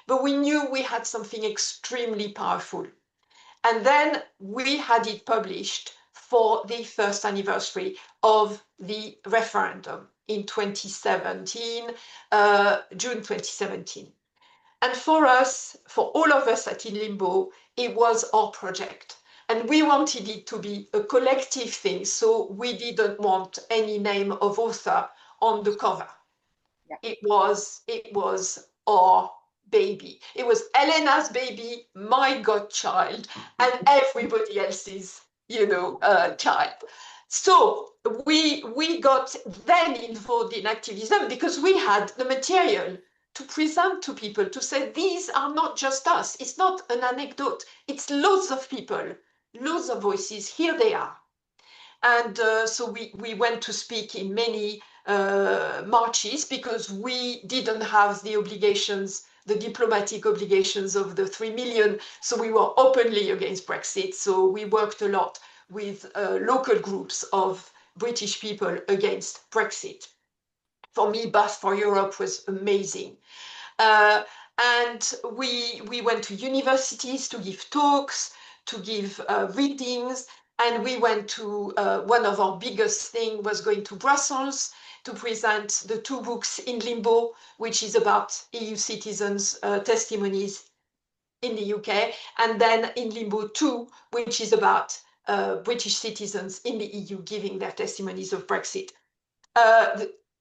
But we knew we had something extremely powerful. And then we had it published for the first anniversary of the referendum in 2017, June 2017. And for us, for all of us at In Limbo, it was our project. And we wanted it to be a collective thing, so we didn't want any name of author on the cover. Yeah. It was our baby. It was Elena's baby, my godchild, and everybody else's, you know, child. So we got then involved in activism because we had the material to present to people, to say these are not just us. It's not an anecdote. It's loads of people, loads of voices. Here they are. And so we went to speak in many marches because we didn't have the obligations, the diplomatic obligations of the 3 million. So we were openly against Brexit. So we worked a lot with local groups of British people against Brexit. For me, Bath for Europe was amazing. And we went to universities to give talks, to give readings, and we went to one of our biggest thing was going to Brussels to present the 2 books In Limbo, which is about EU citizens' testimonies in the UK, and then In Limbo 2, which is about British citizens in the EU giving their testimonies of Brexit.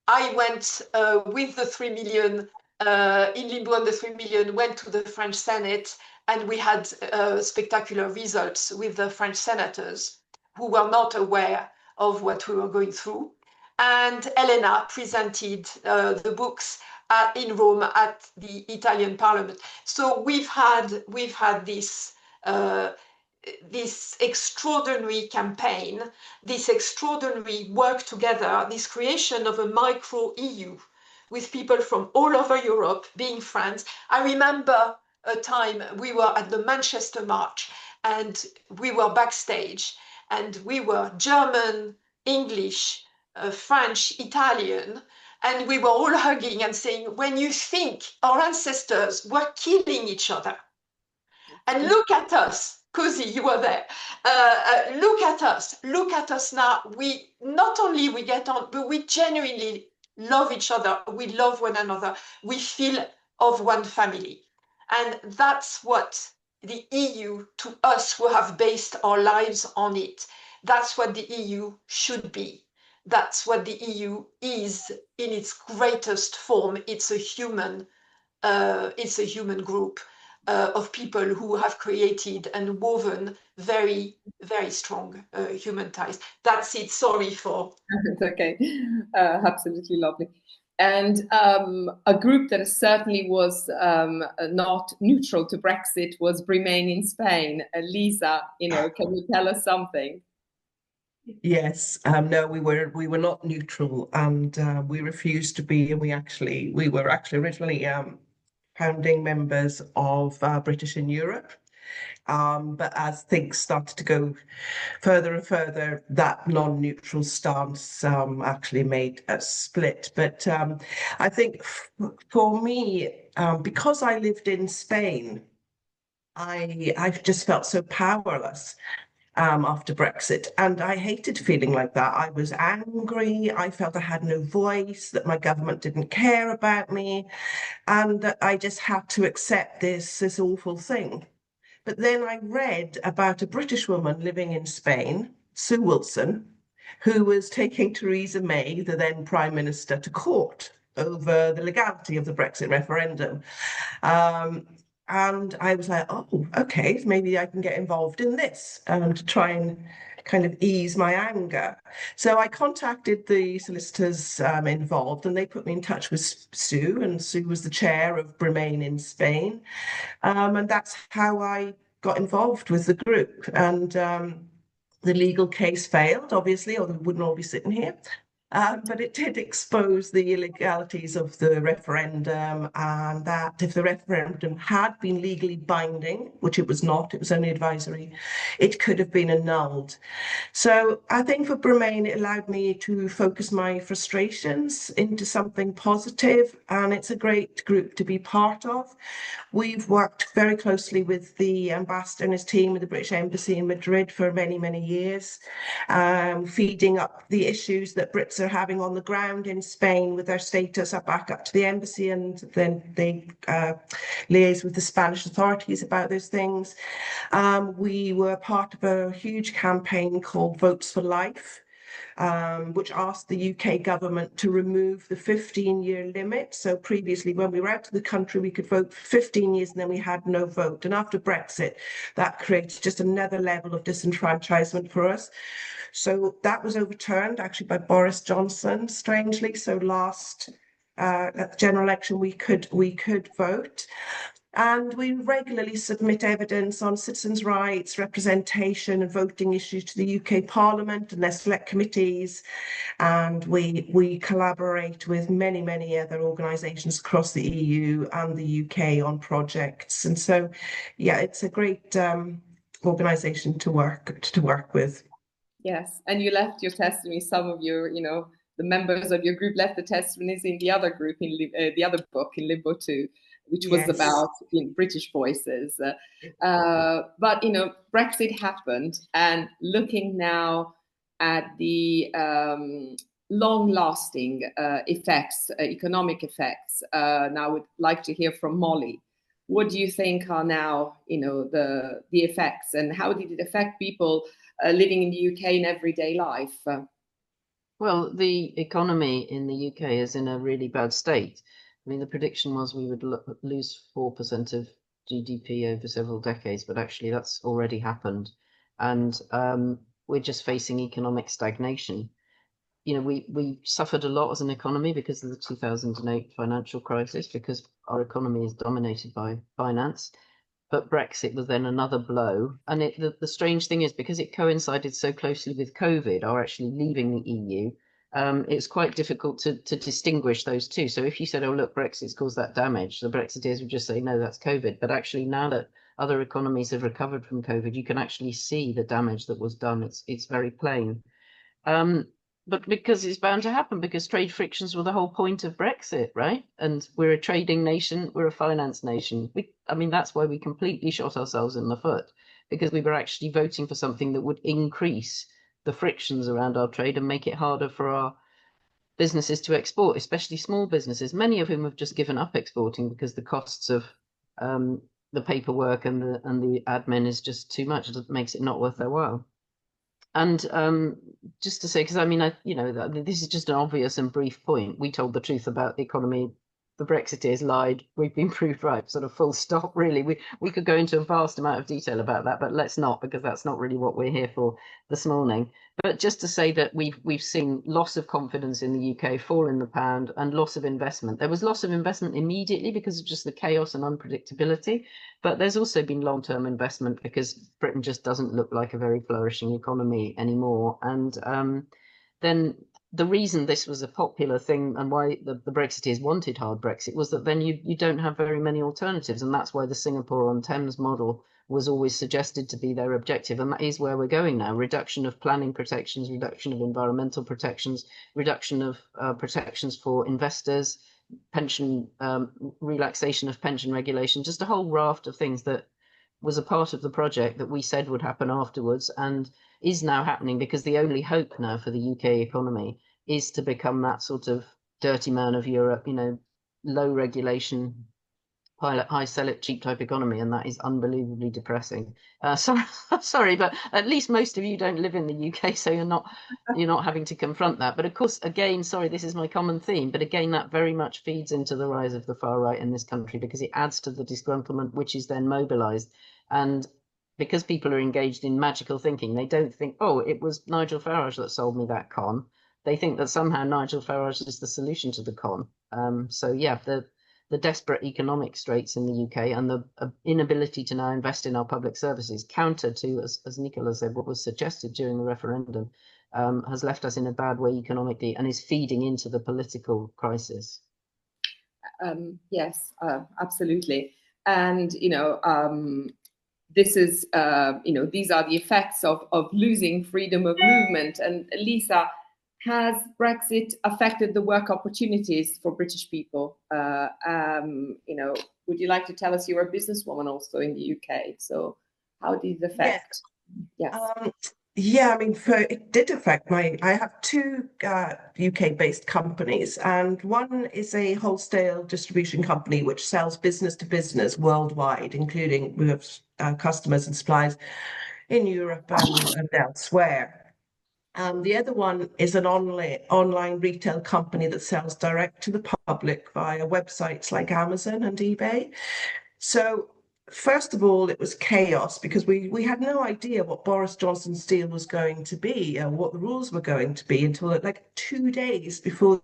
I went with the 3 million In Limbo, and the 3 million went to the French Senate, and we had spectacular results with the French senators who were not aware of what we were going through. And Elena presented the books in Rome at the Italian Parliament. So we've had this this extraordinary campaign, this extraordinary work together, this creation of a micro EU with people from all over Europe being friends. I remember a time we were at the Manchester March and we were backstage and we were German, English, French, Italian, and we were all hugging and saying, when you think our ancestors were killing each other, and look at us, Cozy, you were there. Look at us now. We not only we get on, but we genuinely love each other. We love one another. We feel of one family. And that's what the EU, to us who have based our lives on it, that's what the EU should be. That's what the EU is in its greatest form. It's a human group of people who have created and woven very, very strong human ties. That's it. Sorry for. It's okay. Absolutely lovely. And a group that certainly was not neutral to Brexit was Remain in Spain. Lisa, you know, can you tell us something? Yes, no, we were not neutral, and we refused to be, and we were actually originally founding members of British in Europe. But as things started to go further and further, that non-neutral stance actually made a split. But I think for me, because I lived in Spain, I just felt so powerless after Brexit. And I hated feeling like that. I was angry. I felt I had no voice, that my government didn't care about me, and that I just had to accept this awful thing. But then I read about a British woman living in Spain, Sue Wilson, who was taking Theresa May, the then Prime Minister, to court over the legality of the Brexit referendum. And I was like, oh, okay, maybe I can get involved in this to try and kind of ease my anger. So I contacted the solicitors involved, and they put me in touch with Sue, and Sue was the chair of Remain in Spain. And that's how I got involved with the group. And the legal case failed, obviously, or we wouldn't all be sitting here. But it did expose the illegalities of the referendum, and that if the referendum had been legally binding, which it was not, it was only advisory, it could have been annulled. So I think for Remain, it allowed me to focus my frustrations into something positive, and it's a great group to be part of. We've worked very closely with the ambassador and his team with the British Embassy in Madrid for many, many years, feeding up the issues that Brits are having on the ground in Spain with their status back up to the embassy, and then they liaise with the Spanish authorities about those things. We were part of a huge campaign called Votes for Life, which asked the UK government to remove the 15-year limit. So previously, when we were out of the country, we could vote for 15 years and then we had no vote. And after Brexit, that creates just another level of disenfranchisement for us. So that was overturned actually by Boris Johnson, strangely. So last at the general election, we could vote. And we regularly submit evidence on citizens' rights, representation and voting issues to the UK Parliament and their select committees. And we collaborate with many, many other organisations across the EU and the UK on projects. And so, yeah, it's a great organisation to work with. Yes, and you left your testimony. Some of your, the members of your group left the testimonies in the other group, in the other book, in Limbo 2, which was about British voices. But, Brexit happened, and looking now at the long-lasting effects, economic effects, now I would like to hear from Molly. What do you think are now, the effects, and how did it affect people living in the UK in everyday life? Well, the economy in the UK is in a really bad state. I mean, the prediction was we would lose 4% of GDP over several decades, but actually that's already happened. And we're just facing economic stagnation. We suffered a lot as an economy because of the 2008 financial crisis, because our economy is dominated by finance. But Brexit was then another blow. And the strange thing is, because it coincided so closely with COVID, our actually leaving the EU, it's quite difficult to distinguish those two. So if you said, oh, look, Brexit's caused that damage, the Brexiteers would just say, no, that's COVID. But actually, now that other economies have recovered from COVID, you can actually see the damage that was done. It's very plain. But because it's bound to happen, because trade frictions were the whole point of Brexit, right? And we're a trading nation, we're a finance nation. That's why we completely shot ourselves in the foot, because we were actually voting for something that would increase the frictions around our trade and make it harder for our businesses to export, especially small businesses, many of whom have just given up exporting because the costs of the paperwork and the admin is just too much. It makes it not worth their while. And just to say, because this is just an obvious and brief point. We told the truth about the economy. The Brexiteers lied. We've been proved right. Sort of full stop. Really, we could go into a vast amount of detail about that, but let's not, because that's not really what we're here for this morning. But just to say that we've seen loss of confidence in the UK, fall in the pound, and loss of investment. There was loss of investment immediately because of just the chaos and unpredictability. But there's also been long-term investment because Britain just doesn't look like a very flourishing economy anymore. And then the reason this was a popular thing and why the Brexiteers wanted hard Brexit was that then you don't have very many alternatives. And that's why the Singapore-on-Thames model was always suggested to be their objective. And that is where we're going now. Reduction of planning protections, reduction of environmental protections, reduction of protections for investors, pension relaxation of pension regulation, just a whole raft of things that was a part of the project that we said would happen afterwards and is now happening, because the only hope now for the UK economy is to become that sort of dirty man of Europe, low regulation, pilot high, sell it cheap type economy, and that is unbelievably depressing. Sorry, but at least most of you don't live in the UK, so you're not having to confront that. But of course, again, sorry, this is my common theme, but again, that very much feeds into the rise of the far right in this country, because it adds to the disgruntlement, which is then mobilized. And because people are engaged in magical thinking, they don't think, oh, it was Nigel Farage that sold me that con. They think that somehow Nigel Farage is the solution to the con. So yeah, the desperate economic straits in the UK and the inability to now invest in our public services, counter to, as Nicola said, what was suggested during the referendum, has left us in a bad way economically and is feeding into the political crisis. Yes, absolutely. And, this is, these are the effects of losing freedom of movement. And Lisa, has Brexit affected the work opportunities for British people? Would you like to tell us, you're a businesswoman also in the UK, so how did it affect? Yes. Yeah, I mean, it did affect I have two UK-based companies, and one is a wholesale distribution company which sells business to business worldwide, including we have customers and suppliers in Europe and elsewhere. The other one is an online retail company that sells direct to the public via websites like Amazon and eBay. So first of all, it was chaos because we had no idea what Boris Johnson's deal was going to be and what the rules were going to be until like 2 days before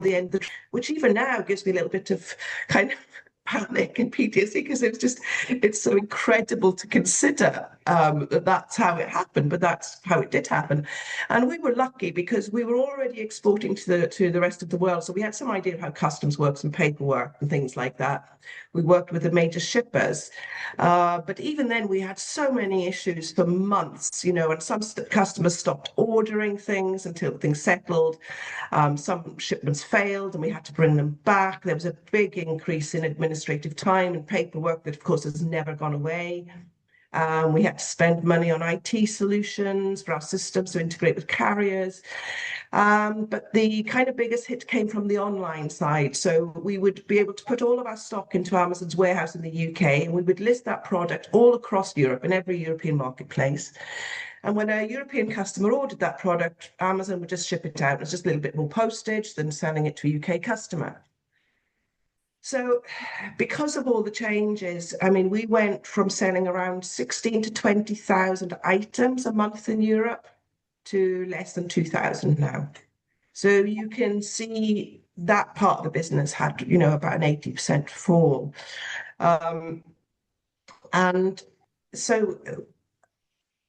the end, which even now gives me a little bit of kind of panic and PTSD because it's so incredible to consider that that's how it happened, but that's how it did happen. And we were lucky because we were already exporting to the rest of the world, so we had some idea of how customs works and paperwork and things like that. We worked with the major shippers, but even then we had so many issues for months, and some customers stopped ordering things until things settled. Some shipments failed and we had to bring them back. There was a big increase in administrative time and paperwork that, of course, has never gone away. We had to spend money on IT solutions for our systems to integrate with carriers. But the kind of biggest hit came from the online side. So we would be able to put all of our stock into Amazon's warehouse in the UK, and we would list that product all across Europe in every European marketplace. And when a European customer ordered that product, Amazon would just ship it out. It's just a little bit more postage than selling it to a UK customer. So because of all the changes, I mean, we went from selling around 16 to 20,000 items a month in Europe to less than 2,000 now. So you can see that part of the business had, about an 80% fall. And so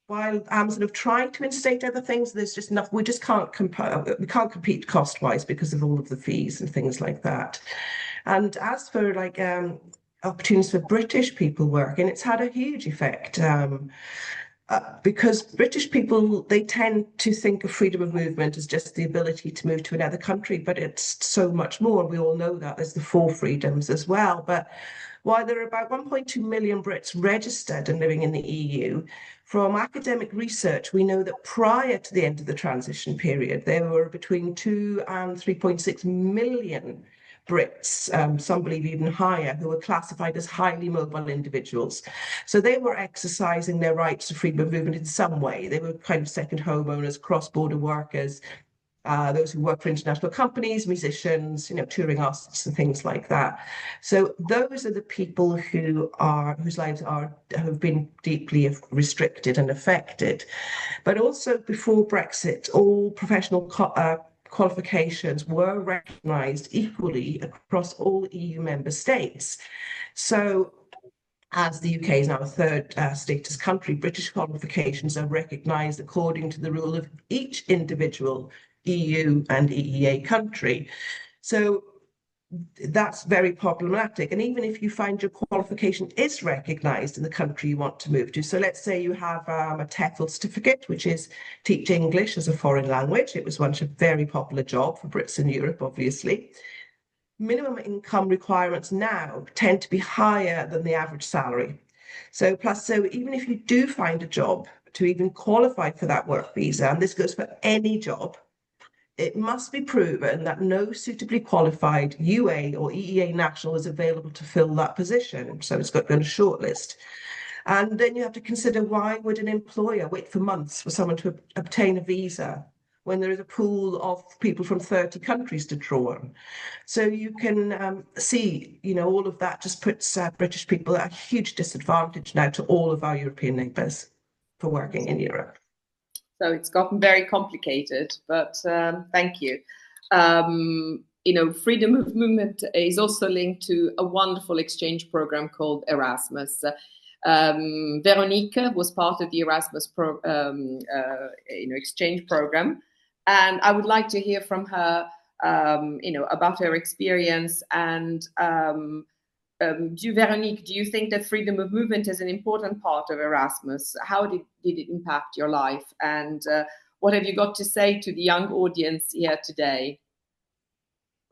while Amazon have tried to instate other things, there's just enough. We just can't compete cost-wise because of all of the fees and things like that. And as for opportunities for British people working, it's had a huge effect. Because British people, they tend to think of freedom of movement as just the ability to move to another country, but it's so much more. We all know that there's the 4 freedoms as well. But while there are about 1.2 million Brits registered and living in the EU, from academic research, we know that prior to the end of the transition period, there were between 2 and 3.6 million Brits, some believe even higher, who were classified as highly mobile individuals. So they were exercising their rights to freedom of movement in some way. They were kind of second homeowners, cross-border workers, those who work for international companies, musicians, touring artists and things like that. So those are the people whose lives have been deeply restricted and affected. But also before Brexit, all professional qualifications were recognised equally across all EU member states. So as the UK is now a third status country, British qualifications are recognised according to the rule of each individual EU and EEA country. So that's very problematic. And even if you find your qualification is recognised in the country you want to move to, so let's say you have a TEFL certificate, which is teach English as a foreign language. It was once a very popular job for Brits in Europe, obviously. Minimum income requirements now tend to be higher than the average salary. So even if you do find a job to even qualify for that work visa, and this goes for any job, it must be proven that no suitably qualified UA or EEA national is available to fill that position. So it's got to be on a shortlist. And then you have to consider, why would an employer wait for months for someone to obtain a visa when there is a pool of people from 30 countries to draw on? So you can see, all of that just puts British people at a huge disadvantage now to all of our European neighbours for working in Europe. So it's gotten very complicated, but thank you. Freedom of movement is also linked to a wonderful exchange program called Erasmus. Veronique was part of the Erasmus exchange program, and I would like to hear from her, about her experience. And Veronique, do you think that freedom of movement is an important part of Erasmus? How did it impact your life? And what have you got to say to the young audience here today?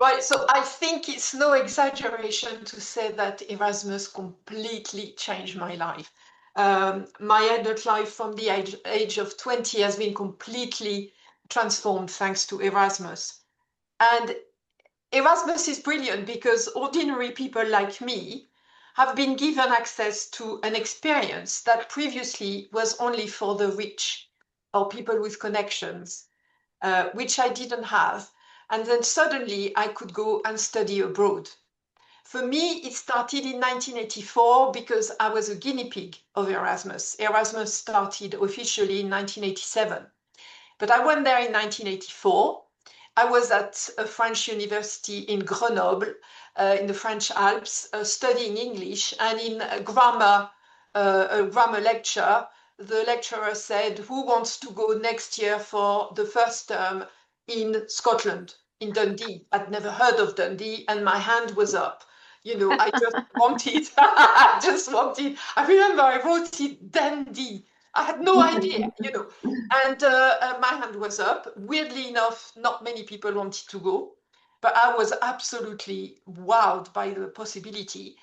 Right, so I think it's no exaggeration to say that Erasmus completely changed my life. My adult life from the age of 20 has been completely transformed thanks to Erasmus. And Erasmus is brilliant because ordinary people like me have been given access to an experience that previously was only for the rich or people with connections, which I didn't have. And then suddenly I could go and study abroad. For me, it started in 1984 because I was a guinea pig of Erasmus. Erasmus started officially in 1987. But I went there in 1984. I was at a French university in Grenoble, in the French Alps, studying English. And in a grammar lecture, the lecturer said, "Who wants to go next year for the first term in Scotland, in Dundee?" I'd never heard of Dundee, and my hand was up. I just wanted, I remember I wrote it Dundee. I had no idea, and my hand was up. Weirdly enough, not many people wanted to go, but I was absolutely wowed by the possibility.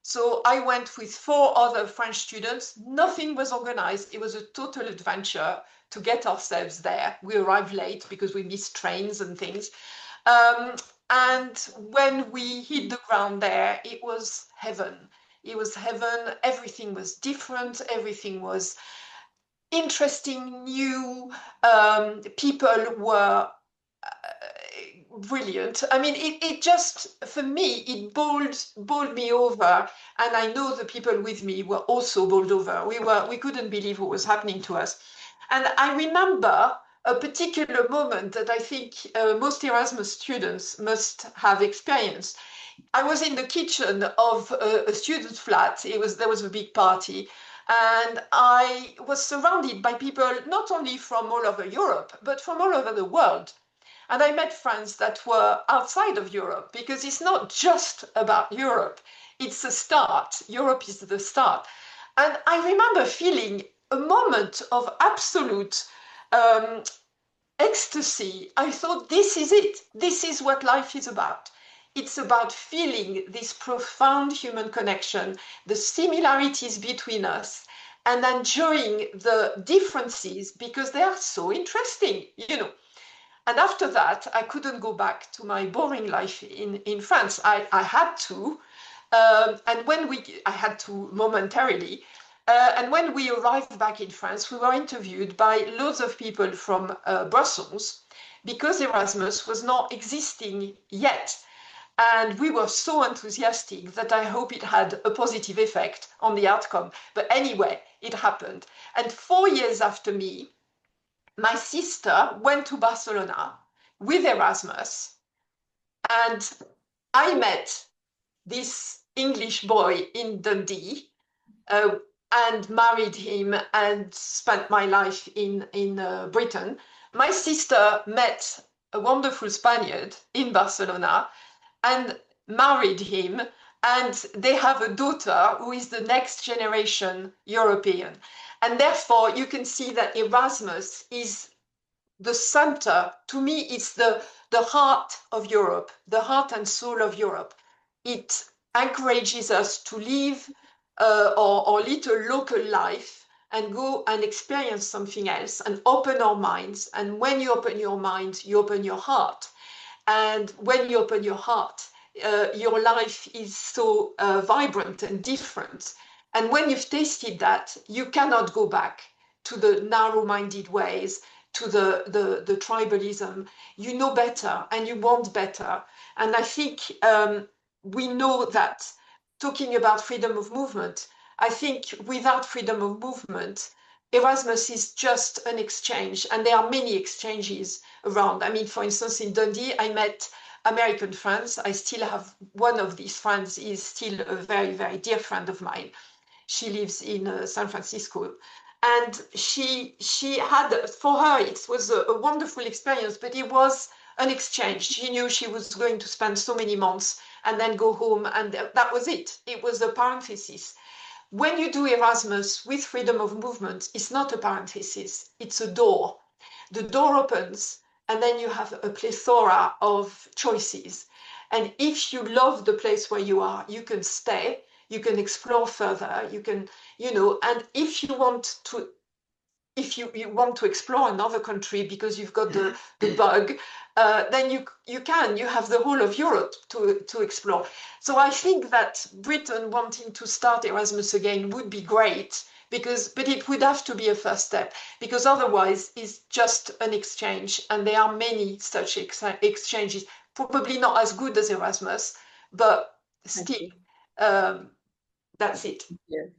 So I went with 4 other French students. Nothing was organized. It was a total adventure to get ourselves there. We arrived late because we missed trains and things. And when we hit the ground there, it was heaven. It was heaven. Everything was different. Everything was interesting, new. People were brilliant. I mean, it just, for me, it bowled me over. And I know the people with me were also bowled over. We couldn't believe what was happening to us. And I remember a particular moment that I think most Erasmus students must have experienced. I was in the kitchen of a student flat. There was a big party. And I was surrounded by people not only from all over Europe, but from all over the world. And I met friends that were outside of Europe, because it's not just about Europe. It's a start. Europe is the start. And I remember feeling a moment of absolute ecstasy. I thought, this is it. This is what life is about. It's about feeling this profound human connection, the similarities between us, and enjoying the differences because they are so interesting, And after that, I couldn't go back to my boring life in France. I had to, and I had to momentarily. And when we arrived back in France, we were interviewed by loads of people from Brussels, because Erasmus was not existing yet. And we were so enthusiastic that I hope it had a positive effect on the outcome. But anyway, it happened. And 4 years after me, my sister went to Barcelona with Erasmus, and I met this English boy in Dundee and married him and spent my life in Britain. My sister met a wonderful Spaniard in Barcelona and married him, and they have a daughter who is the next generation European. And therefore, you can see that Erasmus is the center. To me, it's the heart of Europe, the heart and soul of Europe. It encourages us to live our little local life and go and experience something else and open our minds. And when you open your mind, you open your heart. And when you open your heart, your life is so vibrant and different. And when you've tasted that, you cannot go back to the narrow-minded ways, to the tribalism. You know better and you want better. And I think we know that, talking about freedom of movement, I think without freedom of movement, Erasmus is just an exchange, and there are many exchanges around. I mean, for instance, in Dundee, I met American friends. I still have one of these friends, is still a very, very dear friend of mine. She lives in San Francisco. And she had, for her, it was a wonderful experience, but it was an exchange. She knew she was going to spend so many months and then go home, and that was it. It was a parenthesis. When you do Erasmus with freedom of movement, it's not a parenthesis, it's a door. The door opens, and then you have a plethora of choices. And if you love the place where you are, you can stay, you can explore further, you can, and if you want to want to explore another country because you've got the bug, then you have the whole of Europe to explore. So I think that Britain wanting to start Erasmus again would be great, but it would have to be a first step, because otherwise it's just an exchange, and there are many such exchanges, probably not as good as Erasmus, but still, that's it.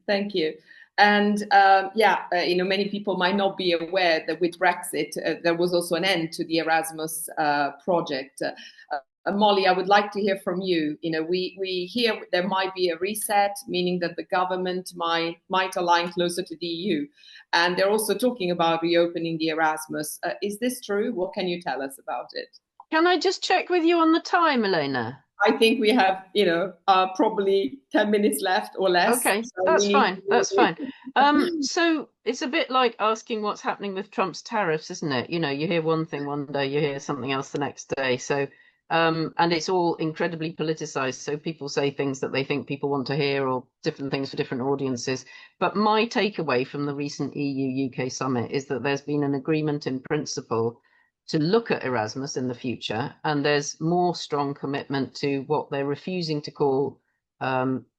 Thank you. And many people might not be aware that with Brexit, there was also an end to the Erasmus project. Molly, I would like to hear from you. We hear there might be a reset, meaning that the government might align closer to the EU. And they're also talking about reopening the Erasmus. Is this true? What can you tell us about it? Can I just check with you on the time, Elena? I think we have, probably 10 minutes left or less. Okay, so that's fine. That's fine. So it's a bit like asking what's happening with Trump's tariffs, isn't it? You hear one thing one day, you hear something else the next day. So, and it's all incredibly politicized. So people say things that they think people want to hear, or different things for different audiences. But my takeaway from the recent EU-UK summit is that there's been an agreement in principle to look at Erasmus in the future, and there's more strong commitment to what they're refusing to call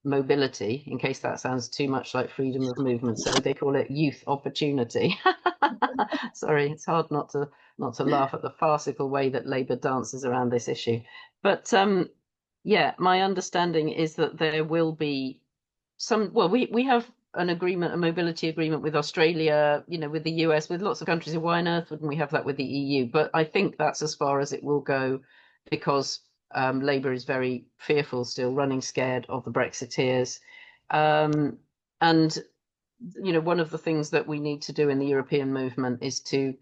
mobility, in case that sounds too much like freedom of movement. So they call it youth opportunity. Sorry, it's hard not to laugh at the farcical way that Labour dances around this issue. But my understanding is that there will be some. Well, we have an agreement, a mobility agreement with Australia, with the US, with lots of countries. Why on earth wouldn't we have that with the EU? But I think that's as far as it will go, because Labour is very fearful still, running scared of the Brexiteers. And, one of the things that we need to do in the European movement is to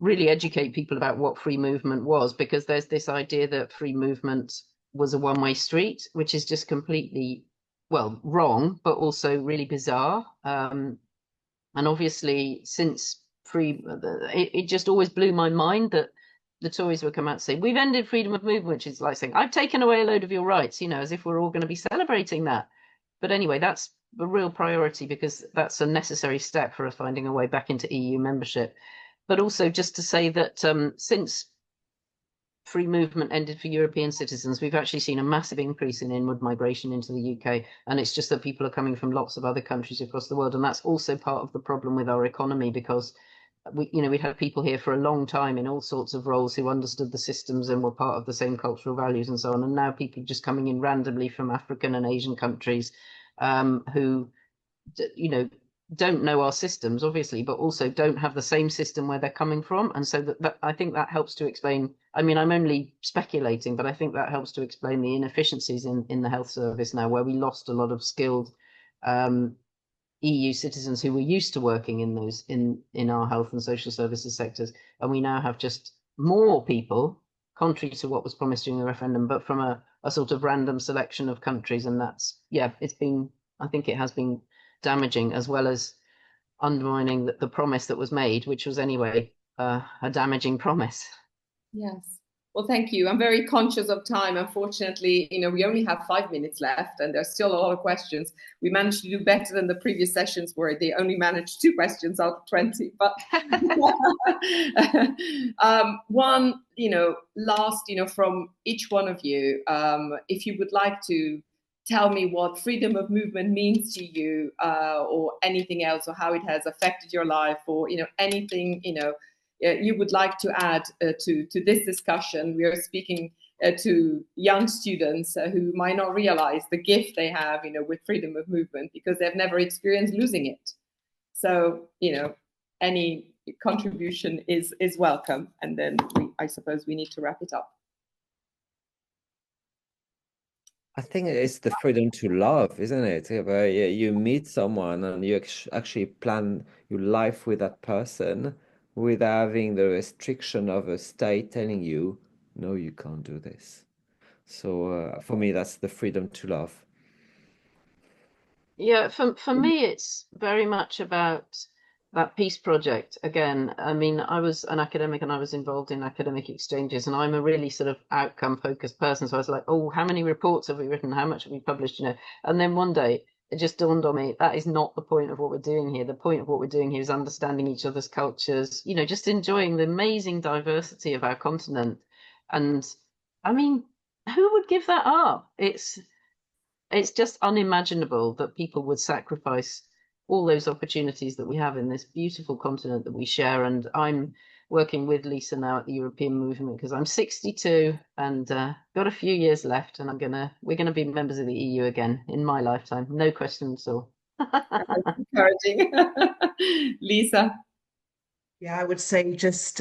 really educate people about what free movement was, because there's this idea that free movement was a one-way street, which is just completely, well, wrong, but also really bizarre. And obviously, since it just always blew my mind that the Tories would come out and say, we've ended freedom of movement, which is like saying, I've taken away a load of your rights, as if we're all going to be celebrating that. But anyway, that's a real priority, because that's a necessary step for us finding a way back into EU membership. But also just to say that since free movement ended for European citizens, we've actually seen a massive increase in inward migration into the UK. And it's just that people are coming from lots of other countries across the world. And that's also part of the problem with our economy, because we'd had people here for a long time in all sorts of roles who understood the systems and were part of the same cultural values and so on. And now people just coming in randomly from African and Asian countries who, don't know our systems, obviously, but also don't have the same system where they're coming from. And so that I think that helps to explain. I mean, I'm only speculating, but I think that helps to explain the inefficiencies in the health service now, where we lost a lot of skilled EU citizens who were used to working in those in our health and social services sectors, and we now have just more people, contrary to what was promised during the referendum, but from a sort of random selection of countries. And that's, I think it has been damaging, as well as undermining the promise that was made, which was anyway a damaging promise. Yes. Well, thank you. I'm very conscious of time. Unfortunately, we only have 5 minutes left, and there's still a lot of questions. We managed to do better than the previous sessions, where they only managed 2 questions out of 20. But one, last, from each one of you, if you would like to tell me what freedom of movement means to you, or anything else, or how it has affected your life, or anything you would like to add to this discussion. We are speaking to young students who might not realize the gift they have, with freedom of movement, because they've never experienced losing it. So, any contribution is welcome. And then I suppose we need to wrap it up. I think it's the freedom to love, isn't it? Where you meet someone and you actually plan your life with that person without having the restriction of a state telling you, no, you can't do this. So for me, that's the freedom to love. Yeah, for me, it's very much about that peace project. Again, I mean, I was an academic and I was involved in academic exchanges, and I'm a really sort of outcome focused person. So I was like, oh, how many reports have we written? How much have we published? You know, and then one day it just dawned on me that is not the point of what we're doing here. The point of what we're doing here is understanding each other's cultures, you know, just enjoying the amazing diversity of our continent. And I mean, who would give that up? It's just unimaginable that people would sacrifice all those opportunities that we have in this beautiful continent that we share. And I'm working with Lisa now at the European movement because I'm 62 and got a few years left, and we're gonna be members of the EU again in my lifetime, no question at all. Encouraging. Lisa. Yeah, I would say just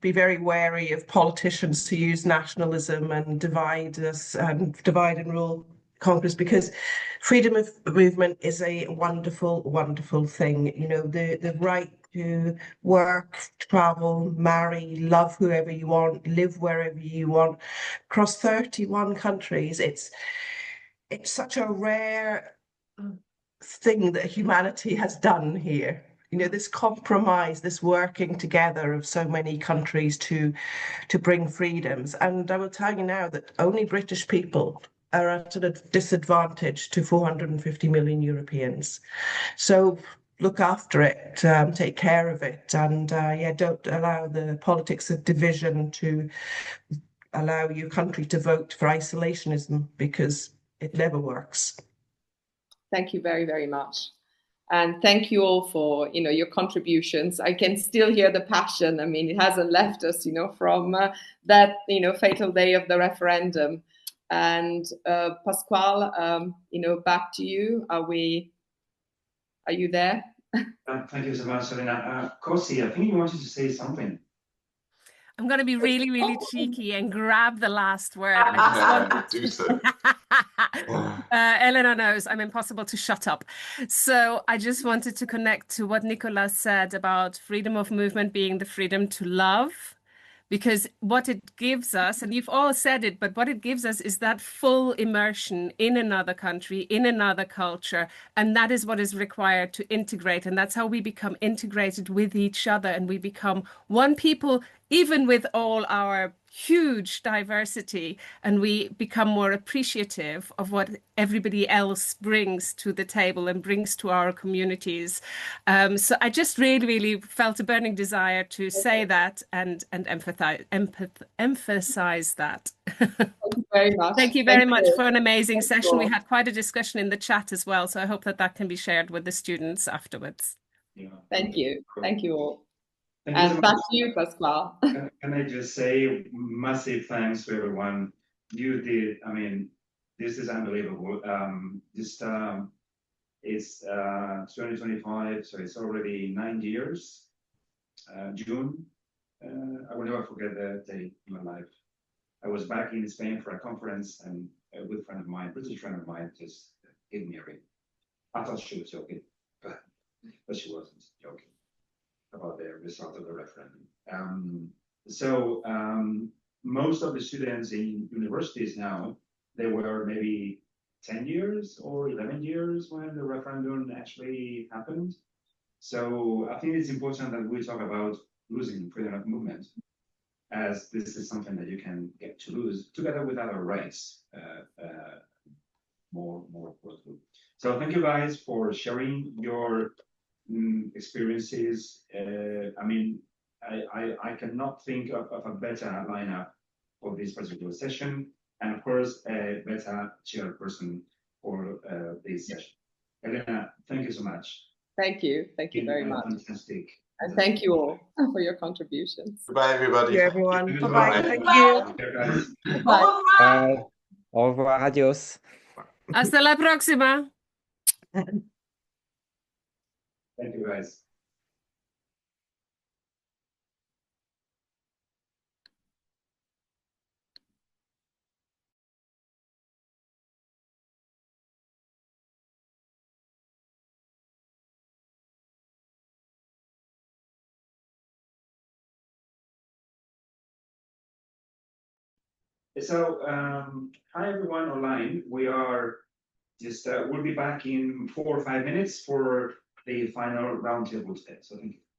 be very wary of politicians who use nationalism and divide us and divide and rule Congress, because freedom of movement is a wonderful, wonderful thing. You know, the right to work, travel, marry, love whoever you want, live wherever you want, across 31 countries. It's such a rare thing that humanity has done here. You know, this compromise, this working together of so many countries to bring freedoms. And I will tell you now that only British people are at a disadvantage to 450 million Europeans. So look after it, take care of it, and yeah, don't allow the politics of division to allow your country to vote for isolationism, because it never works. Thank you very, very much. And thank you all for, you know, your contributions. I can still hear the passion. I mean, it hasn't left us, you know, from that, you know, fatal day of the referendum. And Pasquale, you know, back to you. Are you there? Thank you so much, Elena. Kosi, I think you wanted to say something. I'm going to be really, really cheeky and grab the last word. I just wanted do so. Elena knows I'm impossible to shut up. So I just wanted to connect to what Nicolas said about freedom of movement being the freedom to love. Because what it gives us, and you've all said it, but what it gives us is that full immersion in another country, in another culture. And that is what is required to integrate. And that's how we become integrated with each other. And we become one people, even with all our huge diversity, and we become more appreciative of what everybody else brings to the table and brings to our communities. So I just really, really felt a burning desire to say that and emphasize that. Thank you very much. Thank you very much for an amazing session. We had quite a discussion in the chat as well, so I hope that that can be shared with the students afterwards. Yeah. Thank you. Thank you all. Thank you And so back much. to you, Pasquale. Can I just say massive thanks to everyone. You did, I mean, this is unbelievable. This is 2025, so it's already 9 years. June, I will never forget that day in my life. I was back in Spain for a conference, and a good friend of mine, British friend of mine, just gave me a ring. I thought she was joking, but she wasn't joking about the result of the referendum. So most of the students in universities now, they were maybe 10 years or 11 years when the referendum actually happened. So I think it's important that we talk about losing freedom of movement, as this is something that you can get to lose together with other rights more closely. So thank you guys for sharing your experiences. I mean, I cannot think of a better lineup for this particular session, and of course, a better chairperson for this session. Elena, thank you so much. Thank you. Thank you very much. Fantastic. And thank you all for your contributions. Goodbye, everybody. Thank you, everyone. Thank you. Bye-bye. Thank you. Take care, guys. Bye. Au revoir, adios. Hasta la próxima. Thank you, guys. So, hi everyone online. We are just, we'll be back in 4 or 5 minutes for the final roundtable today. So thank you.